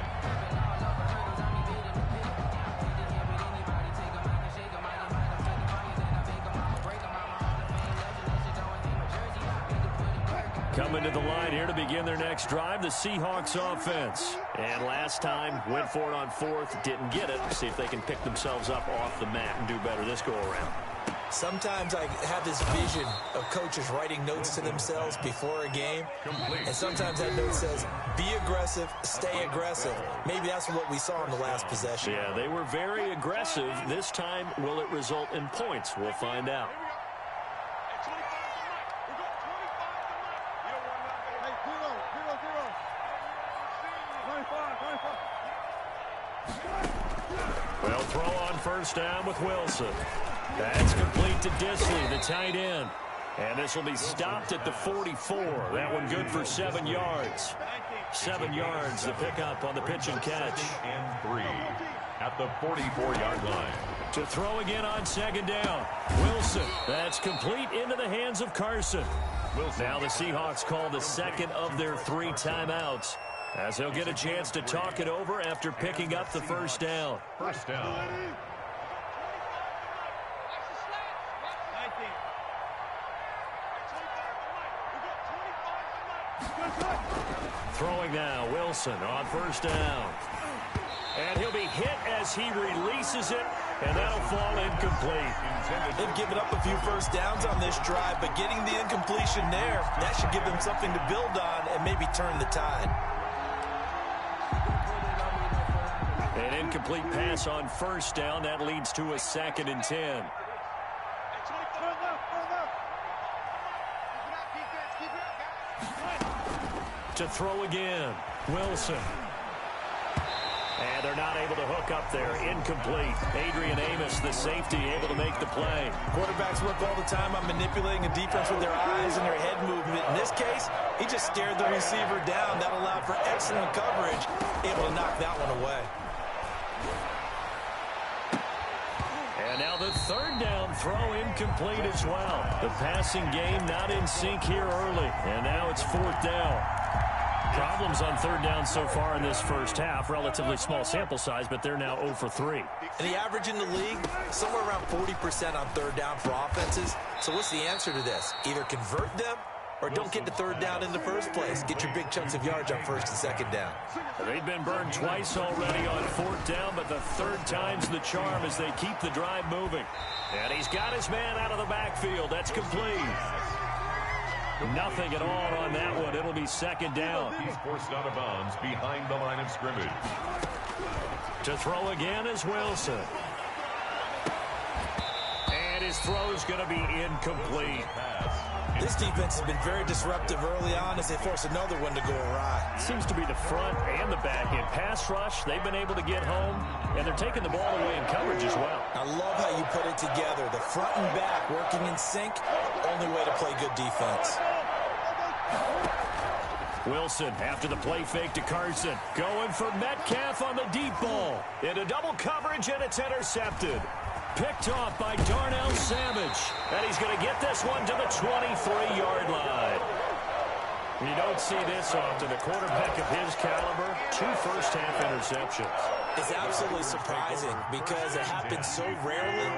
Coming to the line here to begin their next drive, the Seahawks offense. And last time, went for it on 4th, didn't get it. See if they can pick themselves up off the mat and do better this go-around. Sometimes I have this vision of coaches writing notes to themselves before a game. And sometimes that note says, be aggressive, stay aggressive. Maybe that's what we saw in the last possession. Yeah, they were very aggressive. This time, will it result in points? We'll find out. Well, throw on first down with Wilson. That's complete to Disley, the tight end. And this will be stopped at the 44. That one good for 7 yards. 7 yards, the pickup on the pitch and catch. And 3 at the 44-yard line. To throw again on second down. Wilson. That's complete into the hands of Carson. Now the Seahawks call the second of their 3 timeouts, as he'll get a chance to talk it over after picking up the first down. First down. Throwing now, Wilson on first down. And he'll be hit as he releases it, and that'll fall incomplete. They've given up a few first downs on this drive, but getting the incompletion there, that should give them something to build on and maybe turn the tide. An incomplete pass on first down. That leads to a 2nd and 10. To throw again, Wilson. And they're not able to hook up there. Incomplete. Adrian Amos, the safety, able to make the play. Quarterbacks work all the time on manipulating a defense with their eyes and their head movement. In this case, he just stared the receiver down. That allowed for excellent coverage, able to knock that one away. And now the 3rd down throw incomplete as well. The passing game not in sync here early. And now it's 4th down. Problems on 3rd down so far in this first half. Relatively small sample size, but they're now 0 for 3. And the average in the league, somewhere around 40% on 3rd down for offenses. So what's the answer to this? Either convert them or don't get to 3rd down in the first place. Get your big chunks of yards on 1st and 2nd down. They've been burned twice already on 4th down, but the 3rd time's the charm as they keep the drive moving. And he's got his man out of the backfield. That's complete. Nothing at all on that one. It'll be 2nd down. He's forced out of bounds behind the line of scrimmage. To throw again is Wilson. And his throw's going to be incomplete. This defense has been very disruptive early on as they force another one to go awry. Seems to be the front and the back end. Pass rush, they've been able to get home, and they're taking the ball away in coverage as well. I love how you put it together. The front and back working in sync, only way to play good defense. Wilson after the play fake to Carson. Going for Metcalf on the deep ball. Into double coverage, and it's intercepted. Picked off by Darnell Savage. And he's going to get this one to the 23-yard line. You don't see this often. A quarterback of his caliber, 2 first-half interceptions. It's absolutely surprising because it happens so rarely.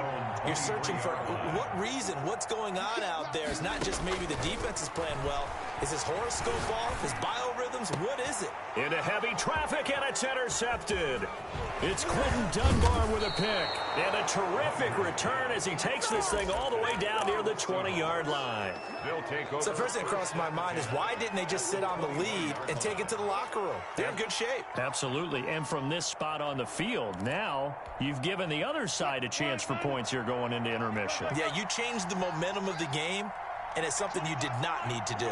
You're searching for what reason, what's going on out there. It's not just maybe the defense is playing well. Is his horoscope off? His biorhythms? What is it? Into heavy traffic, and it's intercepted. It's Quentin Dunbar with a pick. And a terrific return as he takes this thing all the way down near the 20-yard line. They'll take over. So first thing that crossed my mind is why didn't they just sit on the lead and take it to the locker room? They're in good shape. Absolutely. And from this spot on the field, now you've given the other side a chance for points here going into intermission. Yeah, you changed the momentum of the game, and it's something you did not need to do.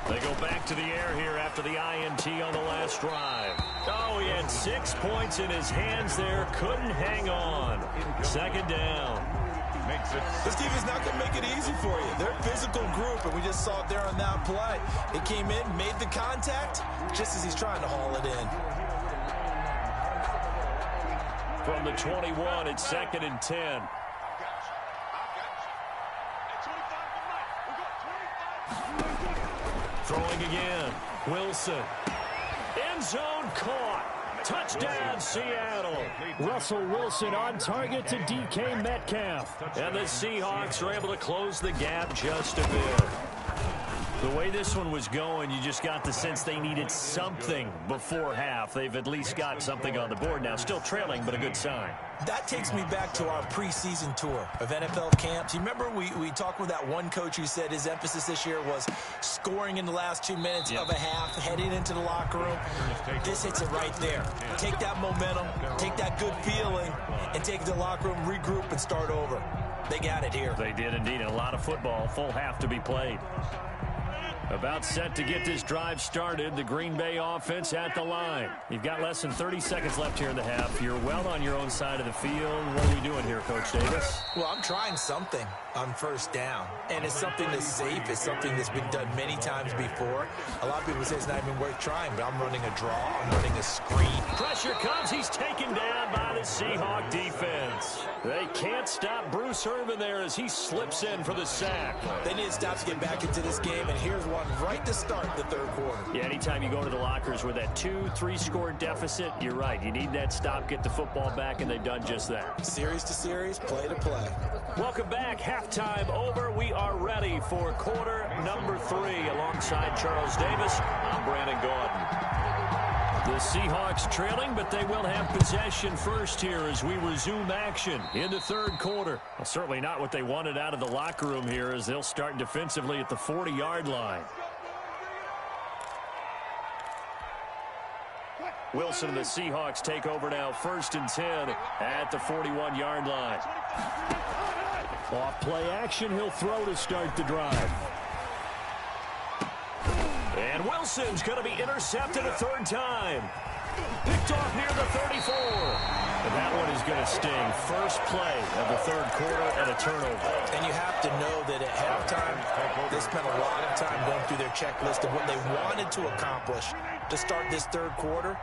They go back to the air here after the INT on the last drive. Oh, he had 6 points in his hands there. Couldn't hang on. 2nd down. This defense not going to make it easy for you. They're a physical group, and we just saw it there on that play. It came in, made the contact, just as he's trying to haul it in. From the 21, it's 2nd and 10. Throwing again. Wilson. End zone caught. Touchdown, Seattle. Russell Wilson on target to DK Metcalf. And the Seahawks are able to close the gap just a bit. The way this one was going, you just got the sense they needed something before half. They've at least got something on the board now. Still trailing, but a good sign. That takes me back to our preseason tour of NFL camps. You remember we talked with that one coach who said his emphasis this year was scoring in the last 2 minutes of a half, heading into the locker room. This hits it right there. Take that momentum, take that good feeling, and take it to the locker room, regroup, and start over. They got it here. They did indeed. And a lot of football, full half to be played. About set to get this drive started. The Green Bay offense at the line. You've got less than 30 seconds left here in the half. You're well on your own side of the field. What are we doing here, Coach Davis? Well, I'm trying something on first down, and it's something that's safe. It's something that's been done many times before. A lot of people say it's not even worth trying, but I'm running a draw. I'm running a screen. Pressure comes. He's taken down by the Seahawk defense. They can't stop Bruce Irvin there as he slips in for the sack. They need to stop to get back into this game, and here's one right to start the third quarter. Yeah, anytime you go to the lockers with that 2-3 score deficit, you're right. You need that stop, get the football back, and they've done just that. Series to series, play to play. Welcome back. Halftime over. We are ready for quarter number 3. Alongside Charles Davis, I'm Brandon Gordon. The Seahawks trailing, but they will have possession first here as we resume action in the third quarter. Well, certainly not what they wanted out of the locker room here as they'll start defensively at the 40-yard line. Wilson and the Seahawks take over now, 1st and 10 at the 41-yard line. Off play action, he'll throw to start the drive. And Wilson's going to be intercepted a third time. Picked off near the 34. And that one is going to sting. First play of the third quarter and a turnover. And you have to know that at halftime, they spent a lot of time going through their checklist of what they wanted to accomplish to start this third quarter.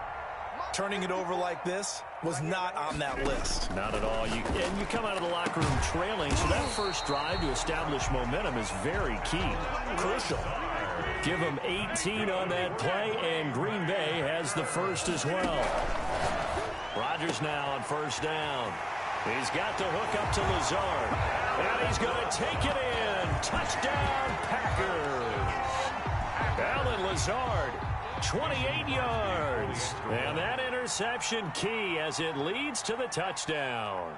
Turning it over like this was not on that list. Not at all. You come out of the locker room trailing, so that first drive to establish momentum is very key. Crucial. Give them 18 on that play, and Green Bay has the first as well. Rodgers now on first down. He's got the hook up to Lazard, and he's going to take it in. Touchdown, Packers. Allen Lazard, 28 yards. And that interception key as it leads to the touchdown.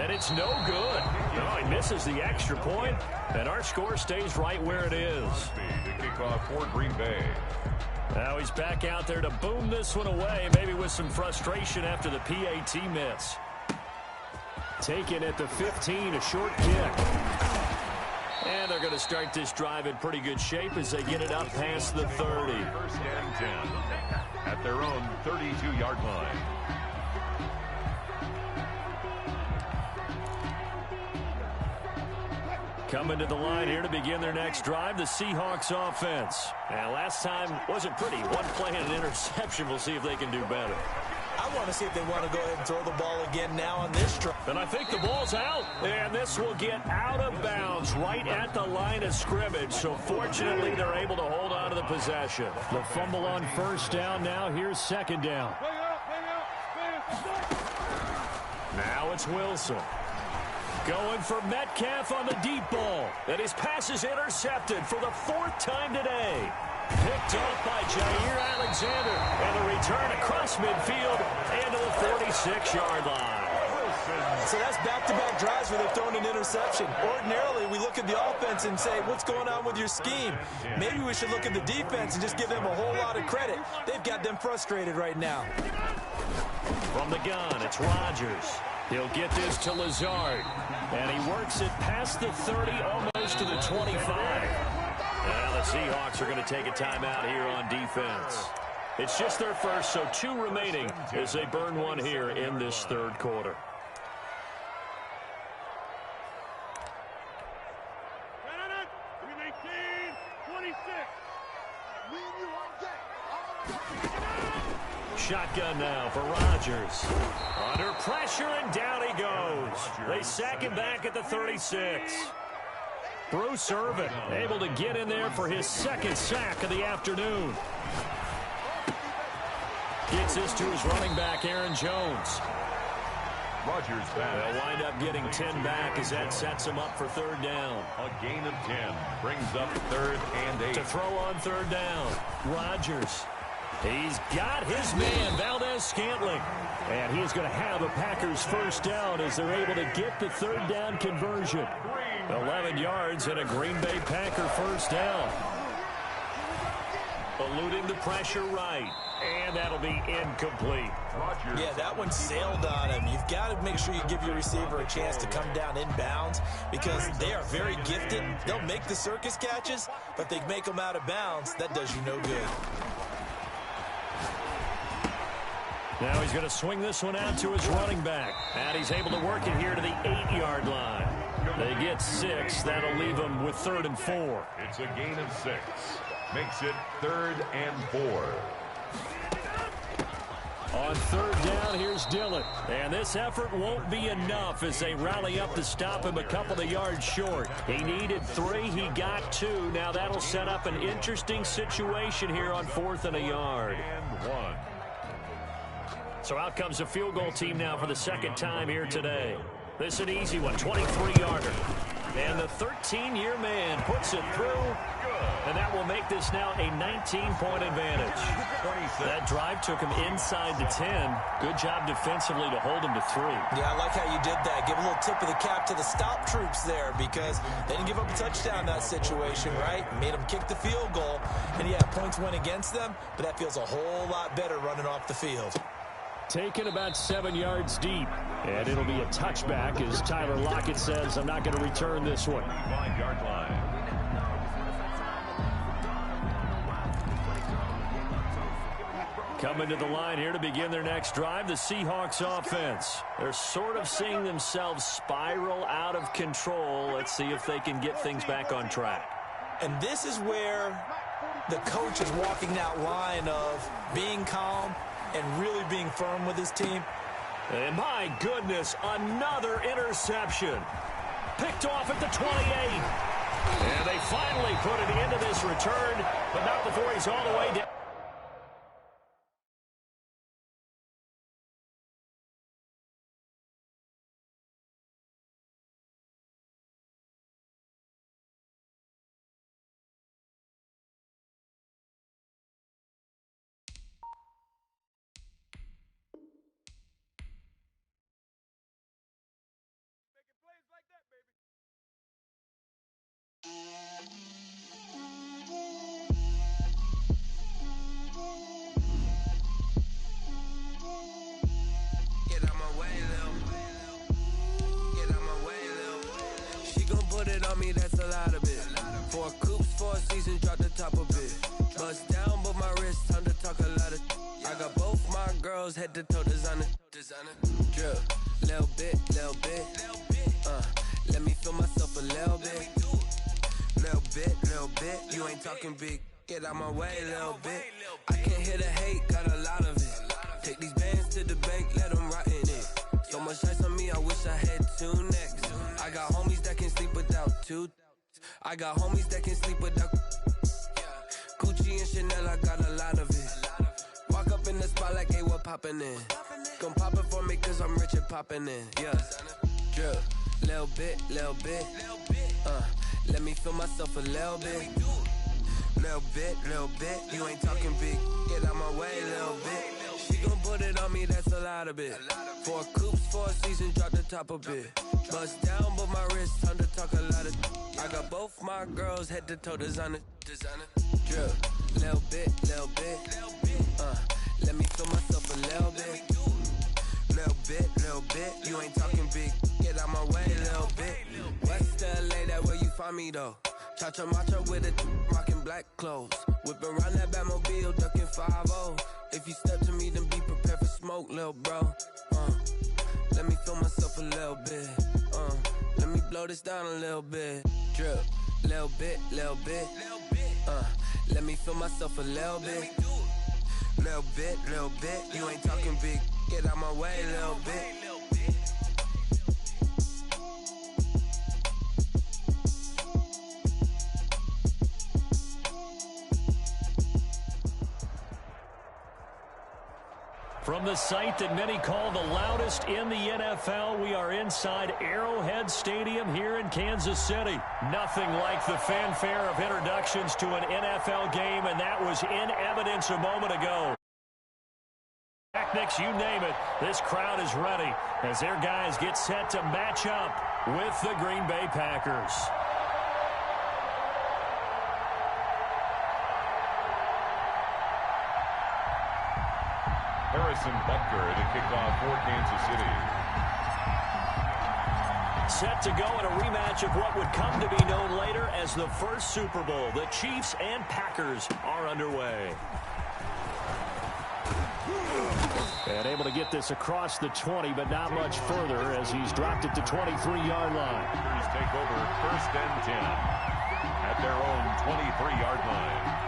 And it's no good. No, he misses the extra point, and our score stays right where it is. The kickoff for Green Bay. Now he's back out there to boom this one away, maybe with some frustration after the PAT miss. Taken at the 15, a short kick. And they're going to start this drive in pretty good shape as they get it up past the 30. 1st and 10 at their own 32-yard line. Coming to the line here to begin their next drive, the Seahawks offense. Now, last time wasn't pretty. One play and an interception. We'll see if they can do better. I want to see if they want to go ahead and throw the ball again now on this drive. And I think the ball's out. And this will get out of bounds right at the line of scrimmage. So, fortunately, they're able to hold on to the possession. The fumble on first down. Now here's second down. Now it's Wilson. Going for Metcalf on the deep ball. And his pass is intercepted for the 4th time today. Picked off by Jair Alexander. And the return across midfield into the 46-yard line. So that's back-to-back drives where they've thrown an interception. Ordinarily, we look at the offense and say, what's going on with your scheme? Maybe we should look at the defense and just give them a whole lot of credit. They've got them frustrated right now. From the gun, it's Rodgers. He'll get this to Lazard. And he works it past the 30, almost to the 25. Now the Seahawks are going to take a timeout here on defense. It's just their first, so 2 remaining as they burn one here in this third quarter. Shotgun now for Rodgers. Under pressure, and down he goes. They sack him back at the 36. Bruce Irvin able to get in there for his 2nd sack of the afternoon. Gets this to his running back, Aaron Jones. Rodgers back. They'll wind up getting 10 back as that sets him up for 3rd down. A gain of 10 brings up 3rd and 8. To throw on 3rd down, Rodgers. He's got his man, Valdez-Scantling. And he's going to have a Packers first down as they're able to get the 3rd down conversion. 11 yards and a Green Bay Packer first down. eluding the pressure right. And that'll be incomplete. Yeah, that one sailed on him. You've got to make sure you give your receiver a chance to come down inbounds because they are very gifted. They'll make the circus catches, but they make them out of bounds. That does you no good. Now he's going to swing this one out to his running back. And he's able to work it here to the 8-yard line. They get 6. That'll leave them with 3rd and 4. It's a gain of 6. Makes it 3rd and 4. On 3rd down, here's Dillon. And this effort won't be enough as they rally up to stop him a couple of yards short. He needed 3. He got 2. Now that'll set up an interesting situation here on 4th and a yard. And 1. So out comes the field goal team now for the 2nd time here today. This is an easy one, 23-yarder. And the 13-year man puts it through. And that will make this now a 19-point advantage. That drive took him inside the 10. Good job defensively to hold him to 3. Yeah, I like how you did that. Give a little tip of the cap to the stop troops there because they didn't give up a touchdown in that situation, right? Made them kick the field goal. And, yeah, points went against them, but that feels a whole lot better running off the field. Taken about 7 yards deep. And it'll be a touchback as Tyler Lockett says, I'm not going to return this one. 5-yard line. Coming to the line here to begin their next drive, the Seahawks offense. They're sort of seeing themselves spiral out of control. Let's see if they can get things back on track. And this is where the coach is walking that line of being calm and really being firm with his team. And my goodness, another interception. Picked off at the 28. And they finally put it into this return, but not before he's all the way down. That's a lot of it. 4 coops, 4 seasons, drop the top of it. Bust down, but my wrist, time to talk a lot of. I got both my girls head to toe designer. Drip, little bit. Let me feel myself a little bit. Little bit. You ain't talking big. Get out my way, little bit. I can't hear the hate, got a lot of it. Take these bands to the bank, let them rot in it. So much ice on me, I wish I had 2 necks. I got homies that can sleep without 2. I got homies that can sleep without Gucci and Chanel, I got a lot of it. Walk up in the spot like, hey, what poppin' in? Gon' pop it for me cause I'm rich and poppin' in. Yeah, drip, little bit. Let me feel myself a little bit. Little bit. You ain't talking big. Get out my way, little bit. She gon' put it on me, that's a lot of it. 4 coops, 4 seasons, drop the top a bit. Bust down, but my wrist, time to talk a lot of. I got both my girls head to toe designer. Drip, little bit. Let me feel myself a little bit. Little bit. You ain't talking big. Get out my way, little bit. West LA, that where you find me though. Cha-cha matcha with it, rockin' black clothes. Whippin' around that Batmobile, duckin' 5-0. If you step to me, then be prepared for smoke, lil' bro. Let me feel myself a little bit. Let me blow this down a little bit. Drip, little bit. Let me feel myself a little bit. Little bit. You ain't talking big. Get out my way, little bit. From the site that many call the loudest in the NFL, we are inside Arrowhead Stadium here in Kansas City. Nothing like the fanfare of introductions to an NFL game, and that was in evidence a moment ago. Technics, you name it, this crowd is ready as their guys get set to match up with the Green Bay Packers. Harrison Butker to kick off for Kansas City. Set to go in a rematch of what would come to be known later as the first Super Bowl. The Chiefs and Packers are underway. And able to get this across the 20, but not much further as he's dropped it to 23-yard line. Packers take over 1st and 10 at their own 23-yard line.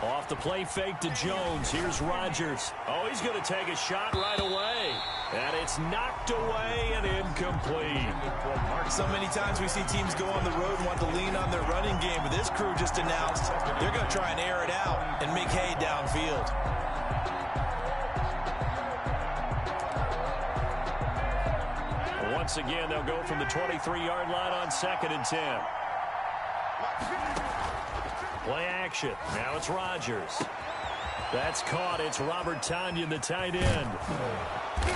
Off the play fake to Jones. Here's Rodgers. Oh, he's going to take a shot right away. And it's knocked away and incomplete. So many times we see teams go on the road and want to lean on their running game. But this crew just announced they're going to try and air it out and make hay downfield. Once again, they'll go from the 23-yard line on 2nd and 10. Play action. Now it's Rodgers. That's caught. It's Robert Tonyan, the tight end.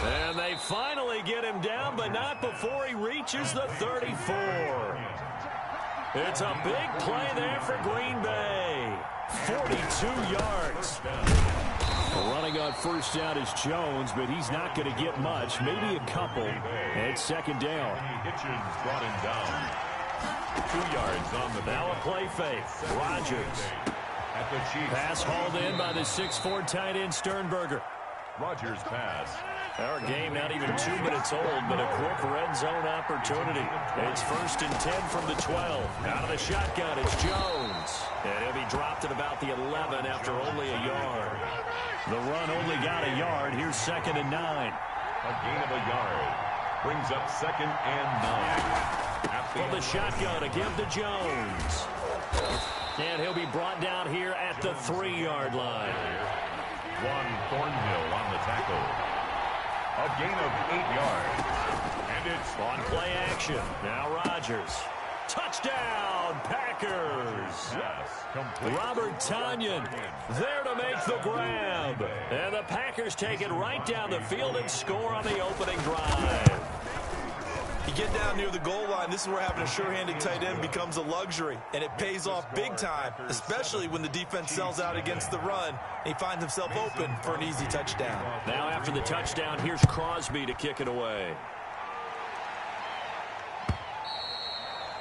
And they finally get him down, but not before he reaches the 34. It's a big play there for Green Bay. 42 yards. Running on first down is Jones, but he's not going to get much, maybe a couple. It's 2nd down. Hitchens brought him down. 2 yards on the now a play fake. Rodgers. At the Chiefs. Pass hauled in by the 6'4" tight end Sternberger. Rodgers pass. Our game not even 2 minutes old, but a quick red zone opportunity. It's 1st and 10 from the 12. Out of the shotgun, it's Jones. And he'll be dropped at about the 11 after only a yard. The run only got a yard. Here's 2nd and 9. A gain of a yard. Brings up 2nd and 9. From the shotgun, again to Jones. And he'll be brought down here at the 3-yard line. Juan Thornhill on the tackle. A gain of 8 yards. And it's on play action. Now Rodgers. Touchdown, Packers. Robert Tonyan there to make the grab. And the Packers take it right down the field and score on the opening drive. You get down near the goal line, this is where having a sure-handed tight end becomes a luxury, and it pays off big time, especially when the defense sells out against the run, and he finds himself open for an easy touchdown. Now after the touchdown, here's Crosby to kick it away.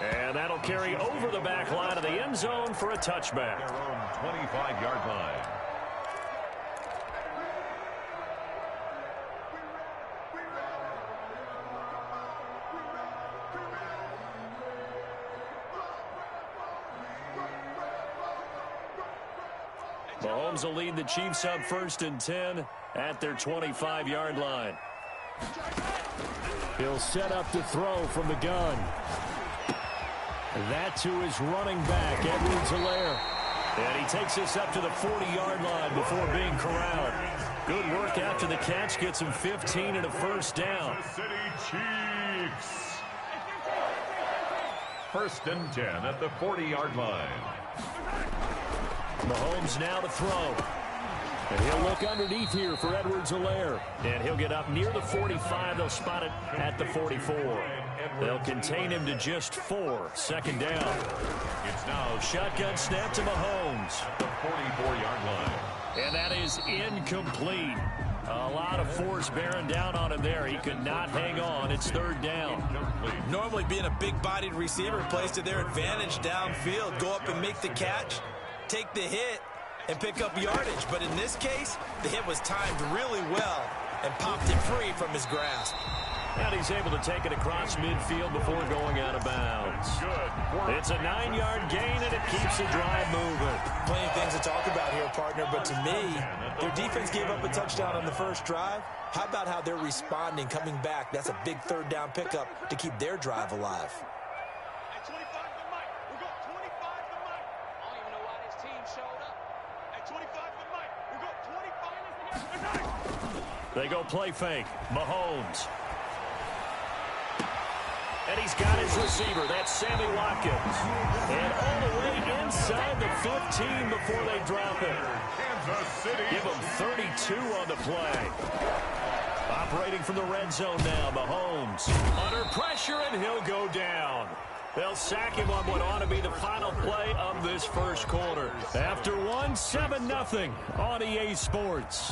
And that'll carry over the back line of the end zone for a touchback. Their own 25-yard line. Mahomes will lead the Chiefs up 1st and 10 at their 25-yard line. He'll set up to throw from the gun. That to his running back, Edwards-Helaire. And he takes this up to the 40-yard line before being corralled. Good work after the catch, gets him 15 and a first down. City Chiefs. 1st and 10 at the 40-yard line. Mahomes now to throw. And he'll look underneath here for Edwards-Helaire. And he'll get up near the 45. They'll spot it at the 44. They'll contain him to just 4. Second down. It's now shotgun snap to Mahomes. at the 44-yard line. And that is incomplete. A lot of force bearing down on him there. He could not hang on. It's third down. Normally being a big-bodied receiver plays to their advantage downfield. Go up and make the catch, take the hit, and pick up yardage. But in this case, the hit was timed really well and popped it free from his grasp. And he's able to take it across midfield before going out of bounds. It's a 9-yard gain, and it keeps the drive moving. Plenty of things to talk about here, partner, but to me, their defense gave up a touchdown on the first drive. How about how they're responding, coming back? That's a big third down pickup to keep their drive alive. At 25 to Mike. We'll go 25 to Mike. I don't even know why this team showed up. At 25 to Mike. We'll go 25 to They go play fake. Mahomes. And he's got his receiver. That's Sammy Watkins. And all the way inside the 15 before they drop it. Kansas City. Give him 32 on the play. Operating from the red zone now, Mahomes. Under pressure, and he'll go down. They'll sack him on what ought to be the final play of this first quarter. After one, 7-0 on EA Sports.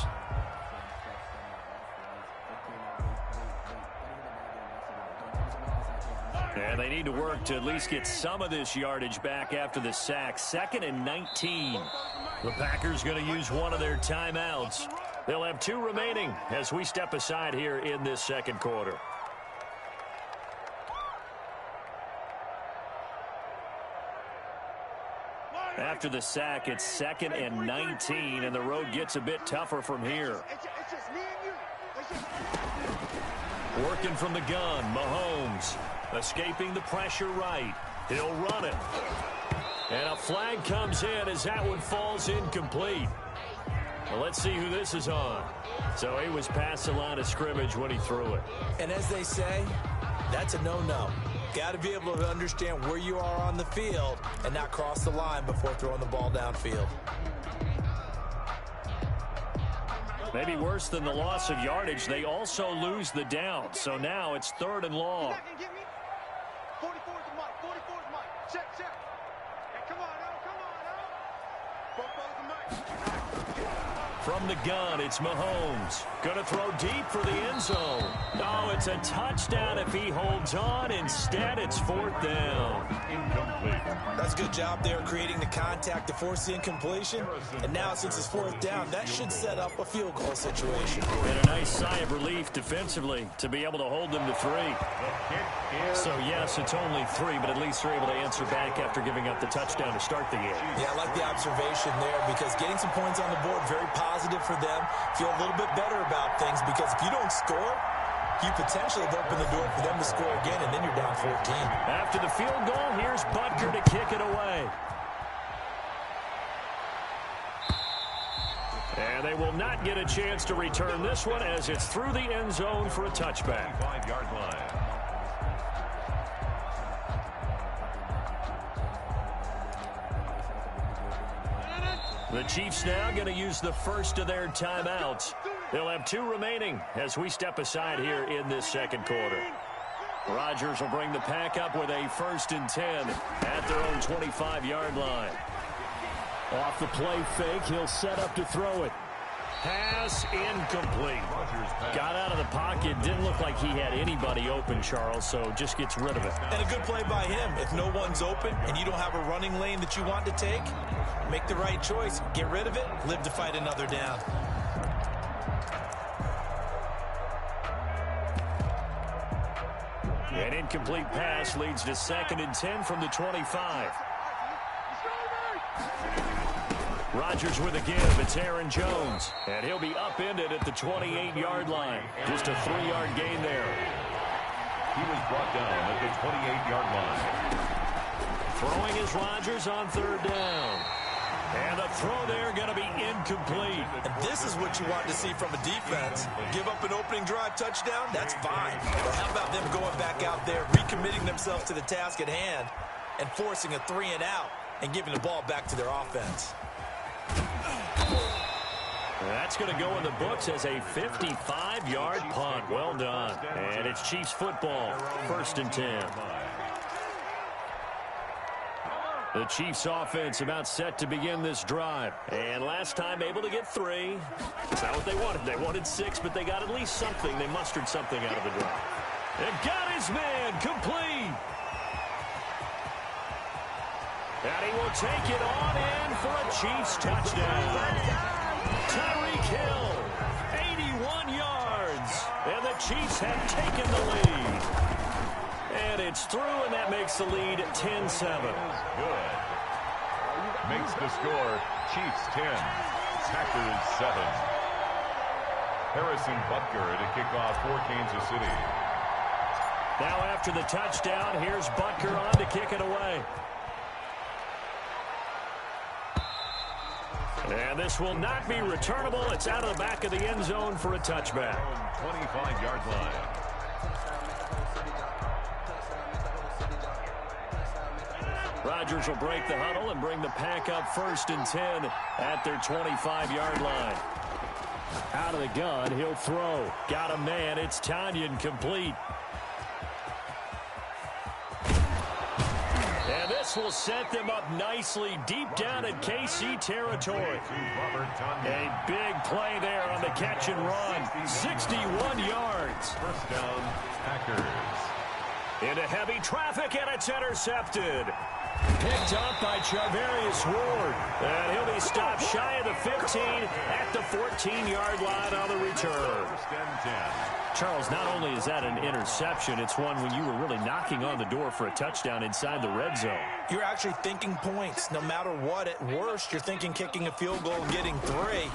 And they need to work to at least get some of this yardage back after the sack. 2nd and 19. The Packers going to use one of their timeouts. They'll have 2 remaining as we step aside here in this second quarter. After the sack, it's 2nd and 19, and the road gets a bit tougher from here. Working from the gun, Mahomes. Escaping the pressure right. He'll run it. And a flag comes in as that one falls incomplete. Well, let's see who this is on. So he was past the line of scrimmage when he threw it. And as they say, that's a no-no. Got to be able to understand where you are on the field and not cross the line before throwing the ball downfield. Maybe worse than the loss of yardage, they also lose the down. So now it's 3rd and long. 44 to Mike. 44 to Mike. Check. Hey, come on, now. From the gun, it's Mahomes. Going to throw deep for the end zone. Oh, it's a touchdown if he holds on. Instead, it's 4th down. Incomplete. That's a good job there creating the contact to force the incompletion. And now since it's 4th down, that should set up a field goal situation. And a nice sigh of relief defensively to be able to hold them to 3. So, yes, it's only 3, but at least they're able to answer back after giving up the touchdown to start the game. Yeah, I like the observation there because getting some points on the board, very positive for them. Feel a little bit better about things because if you don't score, you potentially have opened the door for them to score again, and then you're down 14. After the field goal, here's Butker to kick it away. And they will not get a chance to return this one as it's through the end zone for a touchback. 5-yard line. The Chiefs now going to use the first of their timeouts. They'll have 2 remaining as we step aside here in this second quarter. Rodgers will bring the pack up with a 1st and 10 at their own 25-yard line. Off the play fake, he'll set up to throw it. Pass incomplete. Got out of the pocket. Didn't look like he had anybody open, Charles, so just gets rid of it. And a good play by him. If no one's open and you don't have a running lane that you want to take, make the right choice. Get rid of it. Live to fight another down. An incomplete pass leads to 2nd and 10 from the 25. Rodgers with a give. It's Aaron Jones. And he'll be upended at the 28-yard line. Just a 3-yard gain there. He was brought down at the 28-yard line. Throwing is Rodgers on 3rd down. And the throw there going to be incomplete. And this is what you want to see from a defense. Give up an opening drive touchdown, that's fine. But how about them going back out there, recommitting themselves to the task at hand, and forcing a 3-and-out and giving the ball back to their offense. That's going to go in the books as a 55-yard punt. Well done. And it's Chiefs football, 1st and 10. The Chiefs offense about set to begin this drive. And last time able to get 3. It's not what they wanted. They wanted 6, but they got at least something. They mustered something out of the drive. And got his man complete. And he will take it on in for a Chiefs touchdown. Tyreek Hill, 81 yards. And the Chiefs have taken the lead. And it's through, and that makes the lead 10-7. Good. Makes the score Chiefs 10, Packers 7. Harrison Butker to kick off for Kansas City. Now after the touchdown, here's Butker on to kick it away. And this will not be returnable. It's out of the back of the end zone for a touchback. 25-yard line. Rodgers will break the huddle and bring the pack up 1st and 10 at their 25-yard line. Out of the gun, he'll throw. Got a man. It's Tanyan complete. And this will set them up nicely deep down in KC territory. A big play there on the catch and run. 61 yards. First down, Packers. Into heavy traffic, and it's intercepted. Picked up by Charvarius Ward. And he'll be stopped shy of the 15 at the 14-yard line on the return. First and 10. Charles, not only is that an interception, it's one when you were really knocking on the door for a touchdown inside the red zone. You're actually thinking points. No matter what, at worst, you're thinking kicking a field goal and getting 3.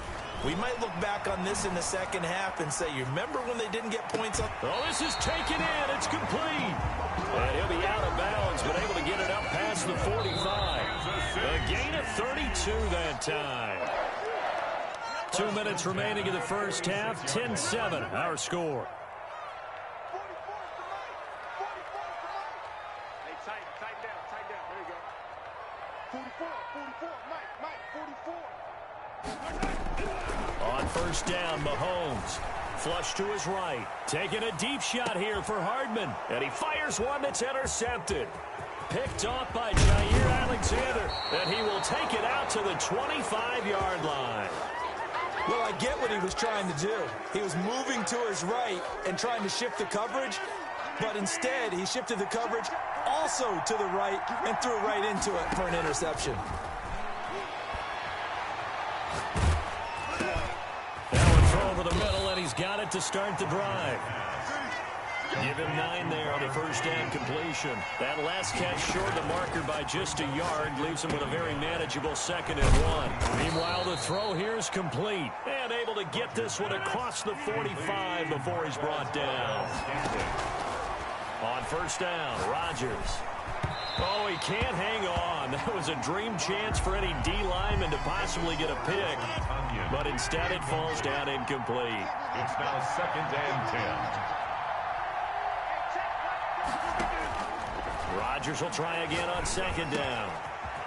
We might look back on this in the second half and say, you remember when they didn't get points up? Oh, this is taken in. It's complete. And he'll be out of bounds, but able to get it up past the 45. A gain of 32 that time. 2 minutes remaining in the first half. 10-7, our score. Hey, tighten down. There you go. 44, Mike, 44. On first down, Mahomes. Flush to his right. Taking a deep shot here for Hardman. And he fires one that's intercepted. Picked off by Jair Alexander. And he will take it out to the 25-yard line. Well, I get what he was trying to do. He was moving to his right and trying to shift the coverage. But instead, he shifted the coverage also to the right and threw right into it for an interception. Over the middle, and he's got it to start the drive. Give him 9 there on the first down completion. That last catch short the marker by just a yard leaves him with a very manageable 2nd and 1. Meanwhile, the throw here is complete and able to get this one across the 45 before he's brought down. On first down, Rodgers. Oh, he can't hang on. That was a dream chance for any D lineman to possibly get a pick. But instead it falls down incomplete. It's now 2nd and 10. Rodgers will try again on 2nd down.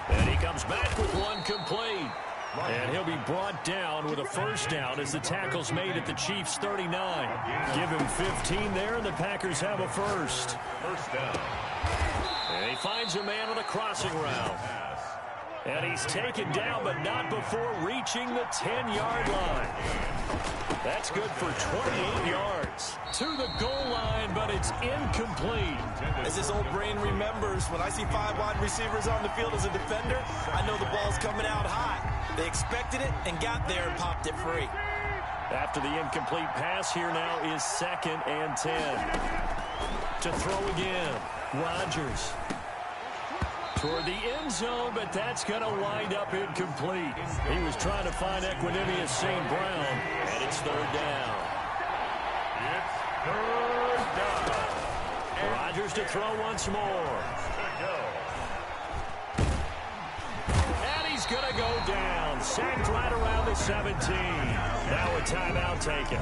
And he comes back with one complete. And he'll be brought down with a first down as the tackle's made at the Chiefs' 39. Give him 15 there, and the Packers have a first. First down. And he finds a man on the crossing route. And he's taken down, but not before reaching the 10-yard line. That's good for 28 yards. To the goal line, but it's incomplete. As his old brain remembers, when I see 5 wide receivers on the field as a defender, I know the ball's coming out hot. They expected it and got there and popped it free. After the incomplete pass, here now is 2nd and 10. To throw again, Rodgers. Toward the end zone, but that's going to wind up incomplete. He was trying to find Equanimeous St. Brown, and it's 3rd down. It's 3rd down. Rodgers to throw once more. And he's going to go down. Sacked right around the 17. Now a timeout taken.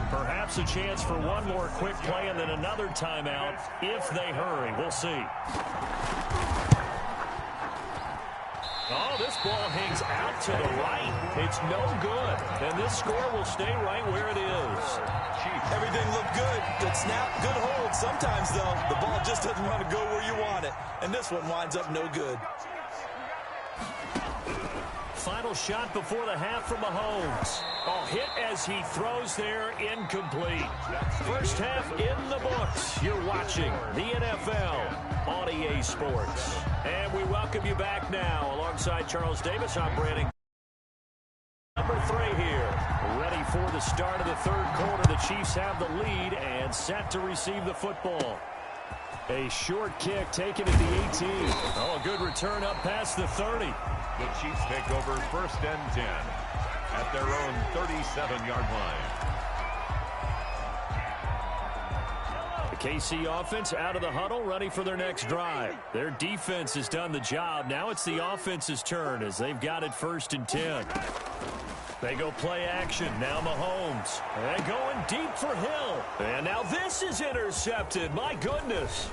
Perhaps a chance for one more quick play and then another timeout if they hurry. We'll see. Oh, this ball hangs out to the right. It's no good. And this score will stay right where it is. Everything looked good. Good snap, good hold. Sometimes, though, the ball just doesn't want to go where you want it. And this one winds up no good. Final shot before the half from Mahomes. Oh, hit as he throws there, incomplete. First half in the books. You're watching the NFL on EA Sports. And we welcome you back now. Alongside Charles Davis, I'm Brandon. Number 3 here. Ready for the start of the third quarter. The Chiefs have the lead and set to receive the football. A short kick taken at the 18. Oh, a good return up past the 30. The Chiefs take over 1st and 10 at their own 37-yard line. The KC offense out of the huddle, ready for their next drive. Their defense has done the job. Now it's the offense's turn as they've got it 1st and 10. They go play action. Now Mahomes. And going deep for Hill. And now this is intercepted. My goodness.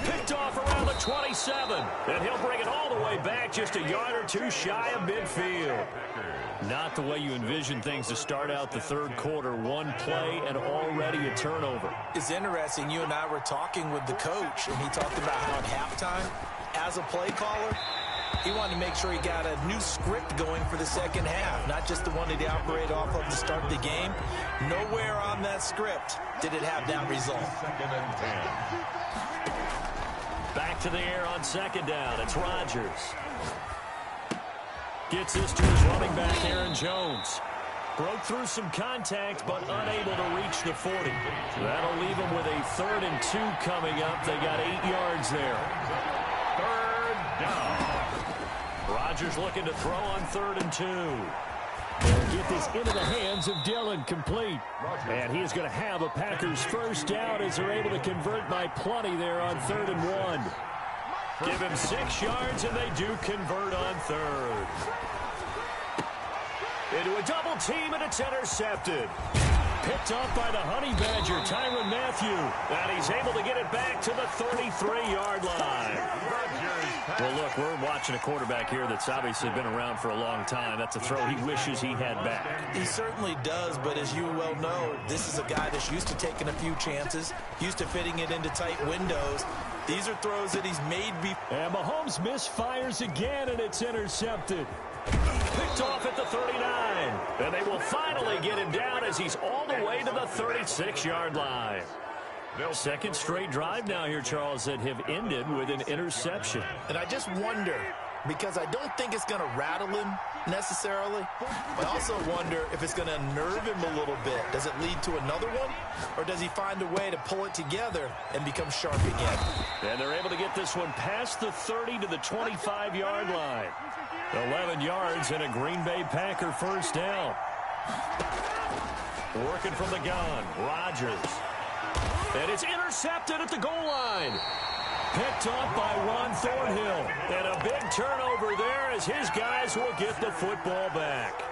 Picked off around the 27. And he'll bring it all the way back just a yard or two shy of midfield. Not the way you envision things to start out the third quarter. One play and already a turnover. It's interesting. You and I were talking with the coach, and he talked about how at halftime, as a play caller, he wanted to make sure he got a new script going for the second half, not just the one that he operated off of to start the game. Nowhere on that script did it have that result. 2nd and 10. Back to the air on 2nd down. It's Rodgers. Gets this to his running back, Aaron Jones. Broke through some contact, but unable to reach the 40. That'll leave him with a 3rd and 2 coming up. They got 8 yards there. 3rd down. Rodgers looking to throw on 3rd and 2. They'll get this into the hands of Dillon, complete. And he's going to have a Packers first down as they're able to convert by plenty there on 3rd and 1. Give him 6 yards, and they do convert on 3rd. Into a double team, and it's intercepted. Picked up by the Honey Badger, Tyrann Mathieu. And he's able to get it back to the 33-yard line. Well, look, we're watching a quarterback here that's obviously been around for a long time. That's a throw he wishes he had back. He certainly does, but as you well know, this is a guy that's used to taking a few chances, used to fitting it into tight windows. These are throws that he's made before. And Mahomes misfires again, and it's intercepted. Picked off at the 39. And they will finally get him down as he's all the way to the 36-yard line. Second straight drive now here, Charles, that have ended with an interception. And I just wonder, because I don't think it's going to rattle him necessarily, but I also wonder if it's going to unnerve him a little bit. Does it lead to another one, or does he find a way to pull it together and become sharp again? And they're able to get this one past the 30 to the 25-yard line. 11 yards and a Green Bay Packer first down. Working from the gun, Rodgers. And it's intercepted at the goal line. Picked off by Ron Thornhill. And a big turnover there as his guys will get the football back.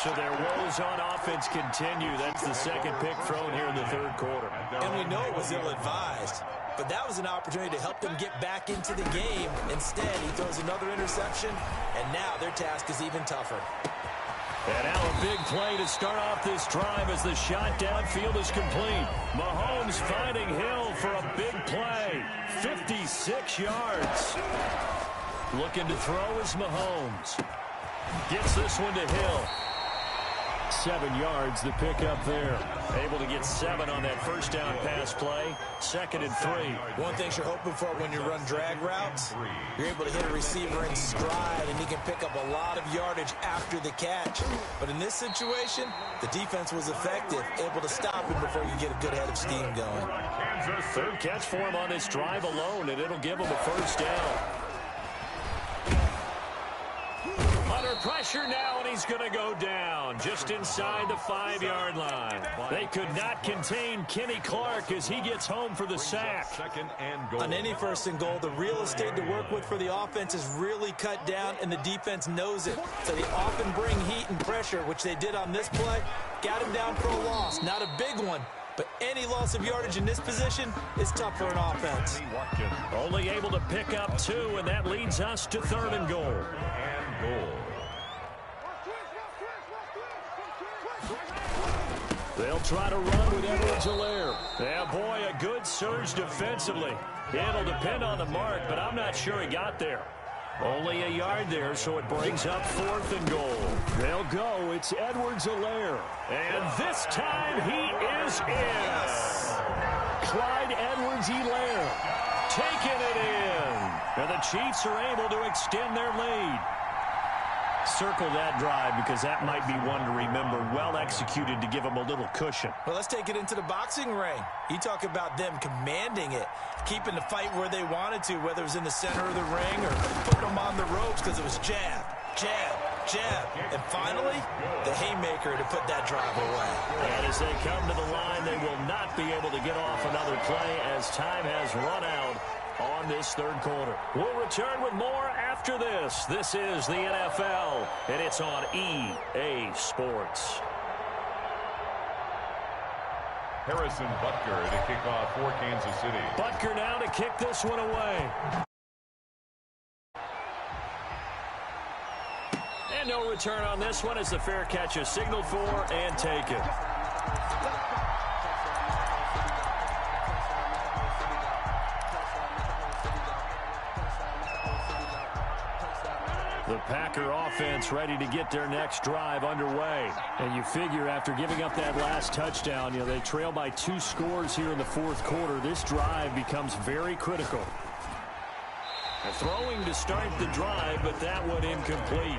So their woes on offense continue. That's the second pick thrown here in the third quarter. And we know it was ill-advised, but that was an opportunity to help them get back into the game. Instead, he throws another interception, and now their task is even tougher. And now a big play to start off this drive as the shot downfield is complete. Mahomes finding Hill for a big play. 56 yards. Looking to throw is Mahomes. Gets this one to Hill. 7 yards, the pickup there. Able to get 7 on that first down pass play. 2nd and 3. One thing you're hoping for when you run drag routes, you're able to hit a receiver in stride, and he can pick up a lot of yardage after the catch. But in this situation, the defense was effective, able to stop him before you get a good head of steam going. Third catch for him on this drive alone, and it'll give him a first down. Under pressure now, and he's going to go down just inside the 5-yard line. They could not contain Kenny Clark as he gets home for the sack. 2nd and goal. On any 1st and goal, the real estate to work with for the offense is really cut down, and the defense knows it. So they often bring heat and pressure, which they did on this play. Got him down for a loss. Not a big one, But any loss of yardage in this position is tough for an offense. Only able to pick up 2, and that leads us to 3rd and goal. And goal. They'll try to run with Edwards-Helaire. Yeah, boy, a good surge defensively. It'll depend on the mark, but I'm not sure he got there. Only a yard there, so it brings up 4th and goal. They'll go. It's Edwards-Helaire. And this time he is in. Clyde Edwards-Helaire taking it in. And the Chiefs are able to extend their lead. Circle that drive because that might be one to remember. Well executed to give them a little cushion. Well, let's take it into the boxing ring. You talk about them commanding it, keeping the fight where they wanted to, whether it was in the center of the ring or putting them on the ropes because it was jab, jab, jab. And finally, the haymaker to put that drive away. And as they come to the line, they will not be able to get off another play as time has run out on this 3rd quarter. We'll return with more after this. This is the NFL, and it's on EA Sports. Harrison Butker to kick off for Kansas City. Butker now to kick this one away. And no return on this one as the fair catch is signaled for and taken. The Packer offense ready to get their next drive underway. And you figure after giving up that last touchdown, they trail by 2 scores here in the 4th quarter. This drive becomes very critical. Throwing to start the drive, but that one incomplete.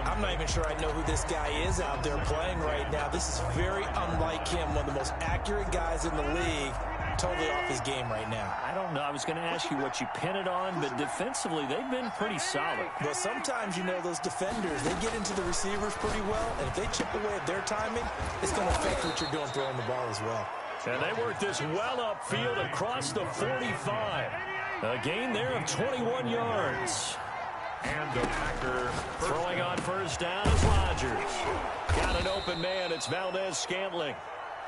I'm not even sure I know who this guy is out there playing right now. This is very unlike him, one of the most accurate guys in the league. Totally off his game right now. I don't know. I was going to ask you what you pin it on, but defensively, they've been pretty solid. But sometimes, those defenders, they get into the receivers pretty well, and if they chip away at their timing, it's going to affect what you're doing throwing the ball as well. And they work this well upfield across the 45. A gain there of 21 yards. And the Packer throwing on 1st down is Rodgers. Got an open man. It's Valdez-Scantling.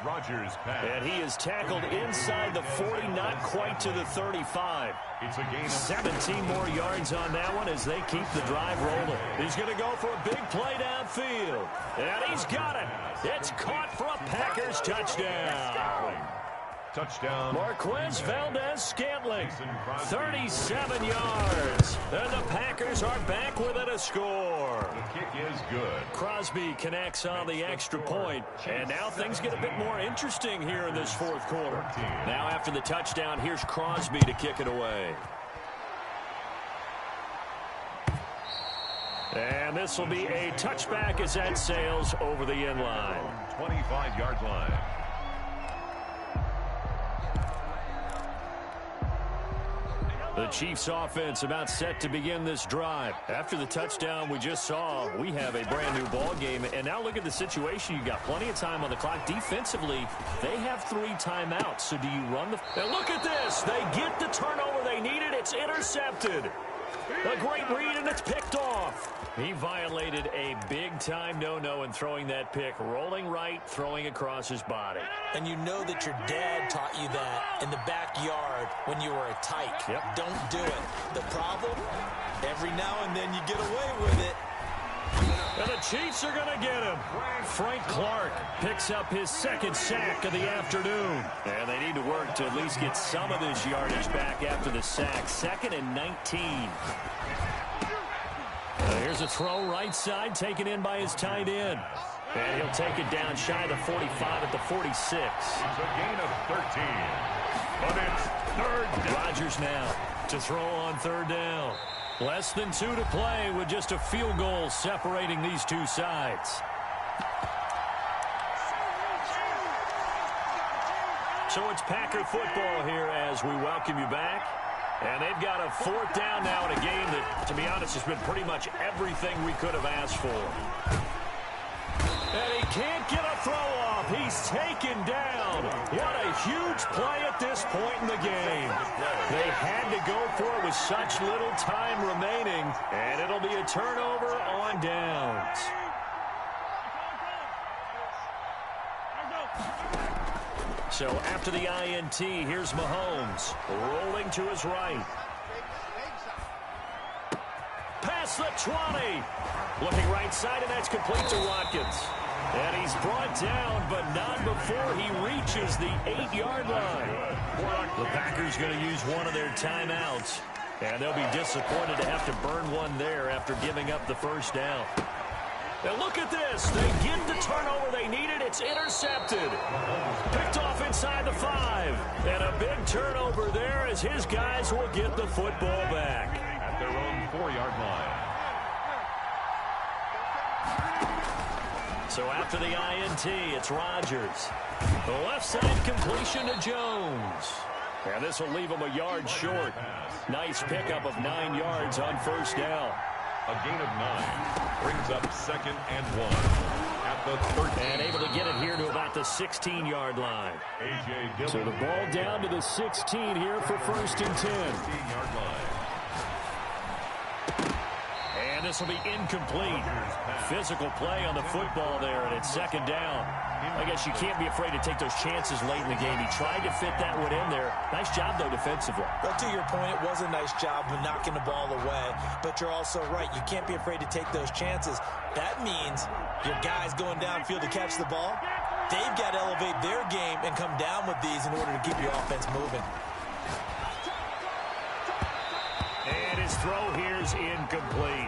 Rodgers pass. And he is tackled inside the 40, not quite to the 35. It's a gain of 17 more yards on that one as they keep the drive rolling. He's going to go for a big play downfield. And he's got it. It's caught for a Packers touchdown. Touchdown. Marquez Valdez-Scantling, 37 yards. And the Packers are back within a score. The kick is good. Crosby connects on the extra point. And now things get a bit more interesting here in this 4th quarter. Now after the touchdown, here's Crosby to kick it away. And this will be a touchback as that sails over the end line. 25-yard line. The Chiefs offense about set to begin this drive. After the touchdown we just saw, we have a brand new ball game. And now look at the situation. You got plenty of time on the clock. Defensively, they have 3 timeouts. So do you run the... And look at this. They get the turnover they needed. It's intercepted. A great read, and it's picked off. He violated a big-time no-no in throwing that pick. Rolling right, throwing across his body. And you know that your dad taught you that in the backyard when you were a tyke. Yep. Don't do it. The problem, every now and then you get away with it. And the Chiefs are going to get him. Frank Clark picks up his 2nd sack of the afternoon. And they need to work to at least get some of this yardage back after the sack. 2nd and 19. Here's a throw right side taken in by his tight end. And he'll take it down shy of the 45 at the 46. It's a gain of 13. But it's 3rd down. Rodgers now to throw on 3rd down. Less than 2 to play with just a field goal separating these 2 sides. So it's Packer football here as we welcome you back. And they've got a 4th down now in a game that, to be honest, has been pretty much everything we could have asked for. And he can't get a throw off. He's taken down. What a huge play at this point in the game. They had to go for it with such little time remaining. And it'll be a turnover on downs. So after the INT, here's Mahomes rolling to his right. Past the 20. Looking right side, and that's complete to Watkins. And he's brought down, but not before he reaches the 8-yard line. The Packers going to use one of their timeouts. And they'll be disappointed to have to burn one there after giving up the first down. Now look at this. They get the turnover they needed. It's intercepted. Picked off inside the 5. And a big turnover there as his guys will get the football back. At their own 4-yard line. So after the INT, it's Rodgers. The left side completion to Jones. And this will leave him a yard short. Nice pickup of 9 yards on first down. A gain of 9 brings up 2nd and 1 at the 13. And able to get it here to about the 16-yard line. So the ball down to the 16 here for 1st and 10. 16-yard line. And this will be incomplete. Physical play on the football there, and it's 2nd down. I guess you can't be afraid to take those chances late in the game. He tried to fit that one in there. Nice job, though, defensively. Well, to your point, it was a nice job of knocking the ball away. But you're also right. You can't be afraid to take those chances. That means your guys going downfield to catch the ball, they've got to elevate their game and come down with these in order to keep your offense moving. And his throw here is incomplete.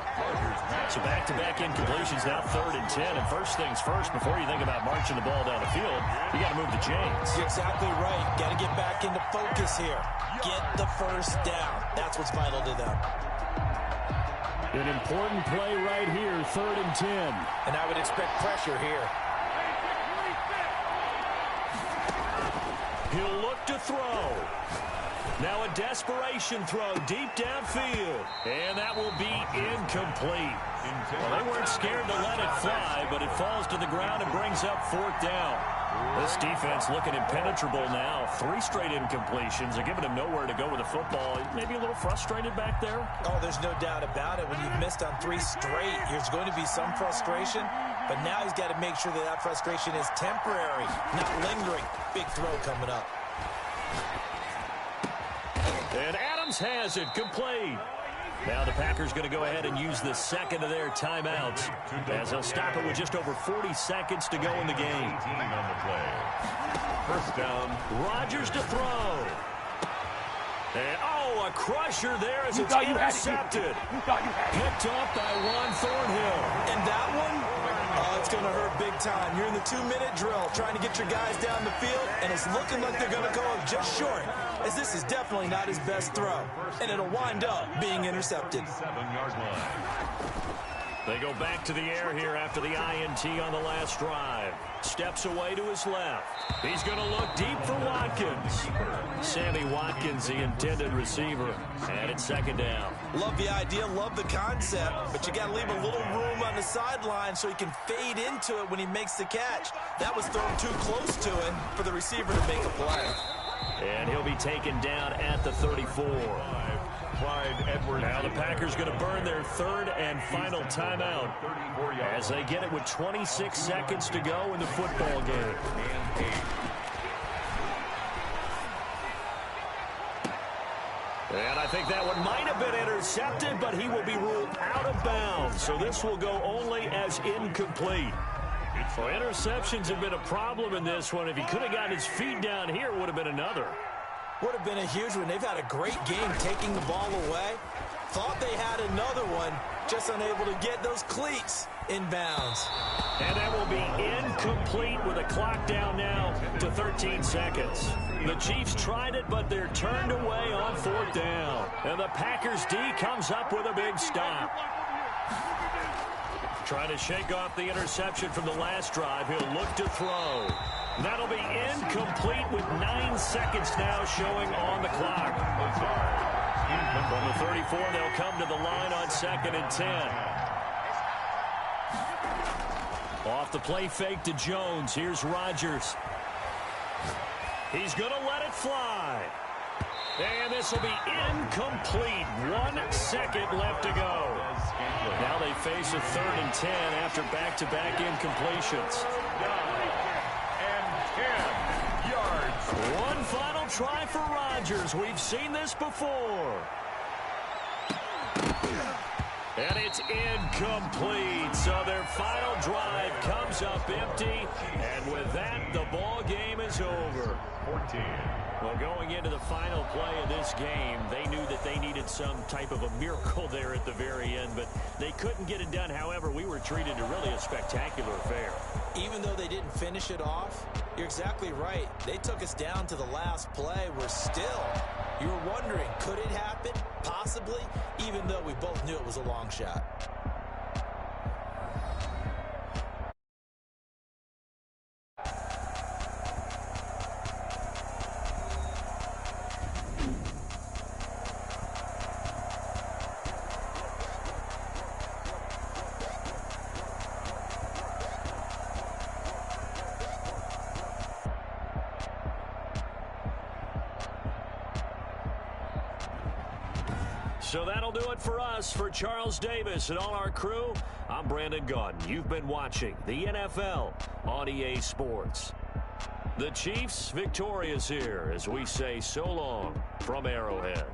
So back-to-back incompletions, now 3rd and 10. And first things first, before you think about marching the ball down the field, you got to move the chains. You're exactly right. Got to get back into focus here. Get the first down. That's what's vital to them. An important play right here, 3rd and 10. And I would expect pressure here. He'll look to throw. Now a desperation throw deep downfield. And that will be incomplete. Well, they weren't scared to let it fly, but it falls to the ground and brings up 4th down. This defense looking impenetrable now. 3 straight incompletions. They're giving him nowhere to go with the football. Maybe a little frustrated back there. Oh, there's no doubt about it. When you've missed on 3 straight, there's going to be some frustration. But now he's got to make sure that frustration is temporary, not lingering. Big throw coming up. And Adams has it complete. Now the Packers going to go ahead and use the 2nd of their timeouts as they'll stop it with just over 40 seconds to go in the game. On the play. First down. Rodgers to throw. And, a crusher there as it's intercepted. Picked up by Juan Thornhill. And that one, it's going to hurt big time. You're in the 2-minute drill trying to get your guys down the field, and it's looking like they're going to go up just short, as this is definitely not his best throw. And it'll wind up being intercepted. 7-yard line. They go back to the air here after the INT on the last drive. Steps away to his left. He's going to look deep for Watkins. Sammy Watkins, the intended receiver. And it's 2nd down. Love the idea, love the concept, but you got to leave a little room on the sideline so he can fade into it when he makes the catch. That was thrown too close to him for the receiver to make a play. And he'll be taken down at the 34. Now the Packers going to burn their 3rd and final timeout as they get it with 26 seconds to go in the football game. And I think that one might have been intercepted, but he will be ruled out of bounds. So this will go only as incomplete. Well, interceptions have been a problem in this one. If he could have gotten his feet down here, it would have been another. Would have been a huge one. They've had a great game taking the ball away. Thought they had another one, just unable to get those cleats in bounds. And that will be incomplete with a clock down now to 13 seconds. The Chiefs tried it, but they're turned away on 4th down. And the Packers D comes up with a big stop. Trying to shake off the interception from the last drive. He'll look to throw. That'll be incomplete with 9 seconds now showing on the clock. From the 34, they'll come to the line on 2nd and 10. Off the play fake to Jones. Here's Rodgers. He's going to let it fly. And this will be incomplete. 1 second left to go. Now they face a 3rd and 10 after back-to-back incompletions. 9 and 10 yards One final try for Rodgers. We've seen this before. And it's incomplete. So their final drive comes up empty. And with that, the ball game is over. 14. Well, going into the final play of this game, they knew that they needed some type of a miracle there at the very end, but they couldn't get it done. However, we were treated to really a spectacular affair. Even though they didn't finish it off, you're exactly right. They took us down to the last play. We're still, you were wondering, could it happen? Possibly, even though we both knew it was a long shot. So that'll do it for us. For Charles Davis and all our crew, I'm Brandon Gaudin. You've been watching the NFL on EA Sports. The Chiefs victorious here as we say so long from Arrowhead.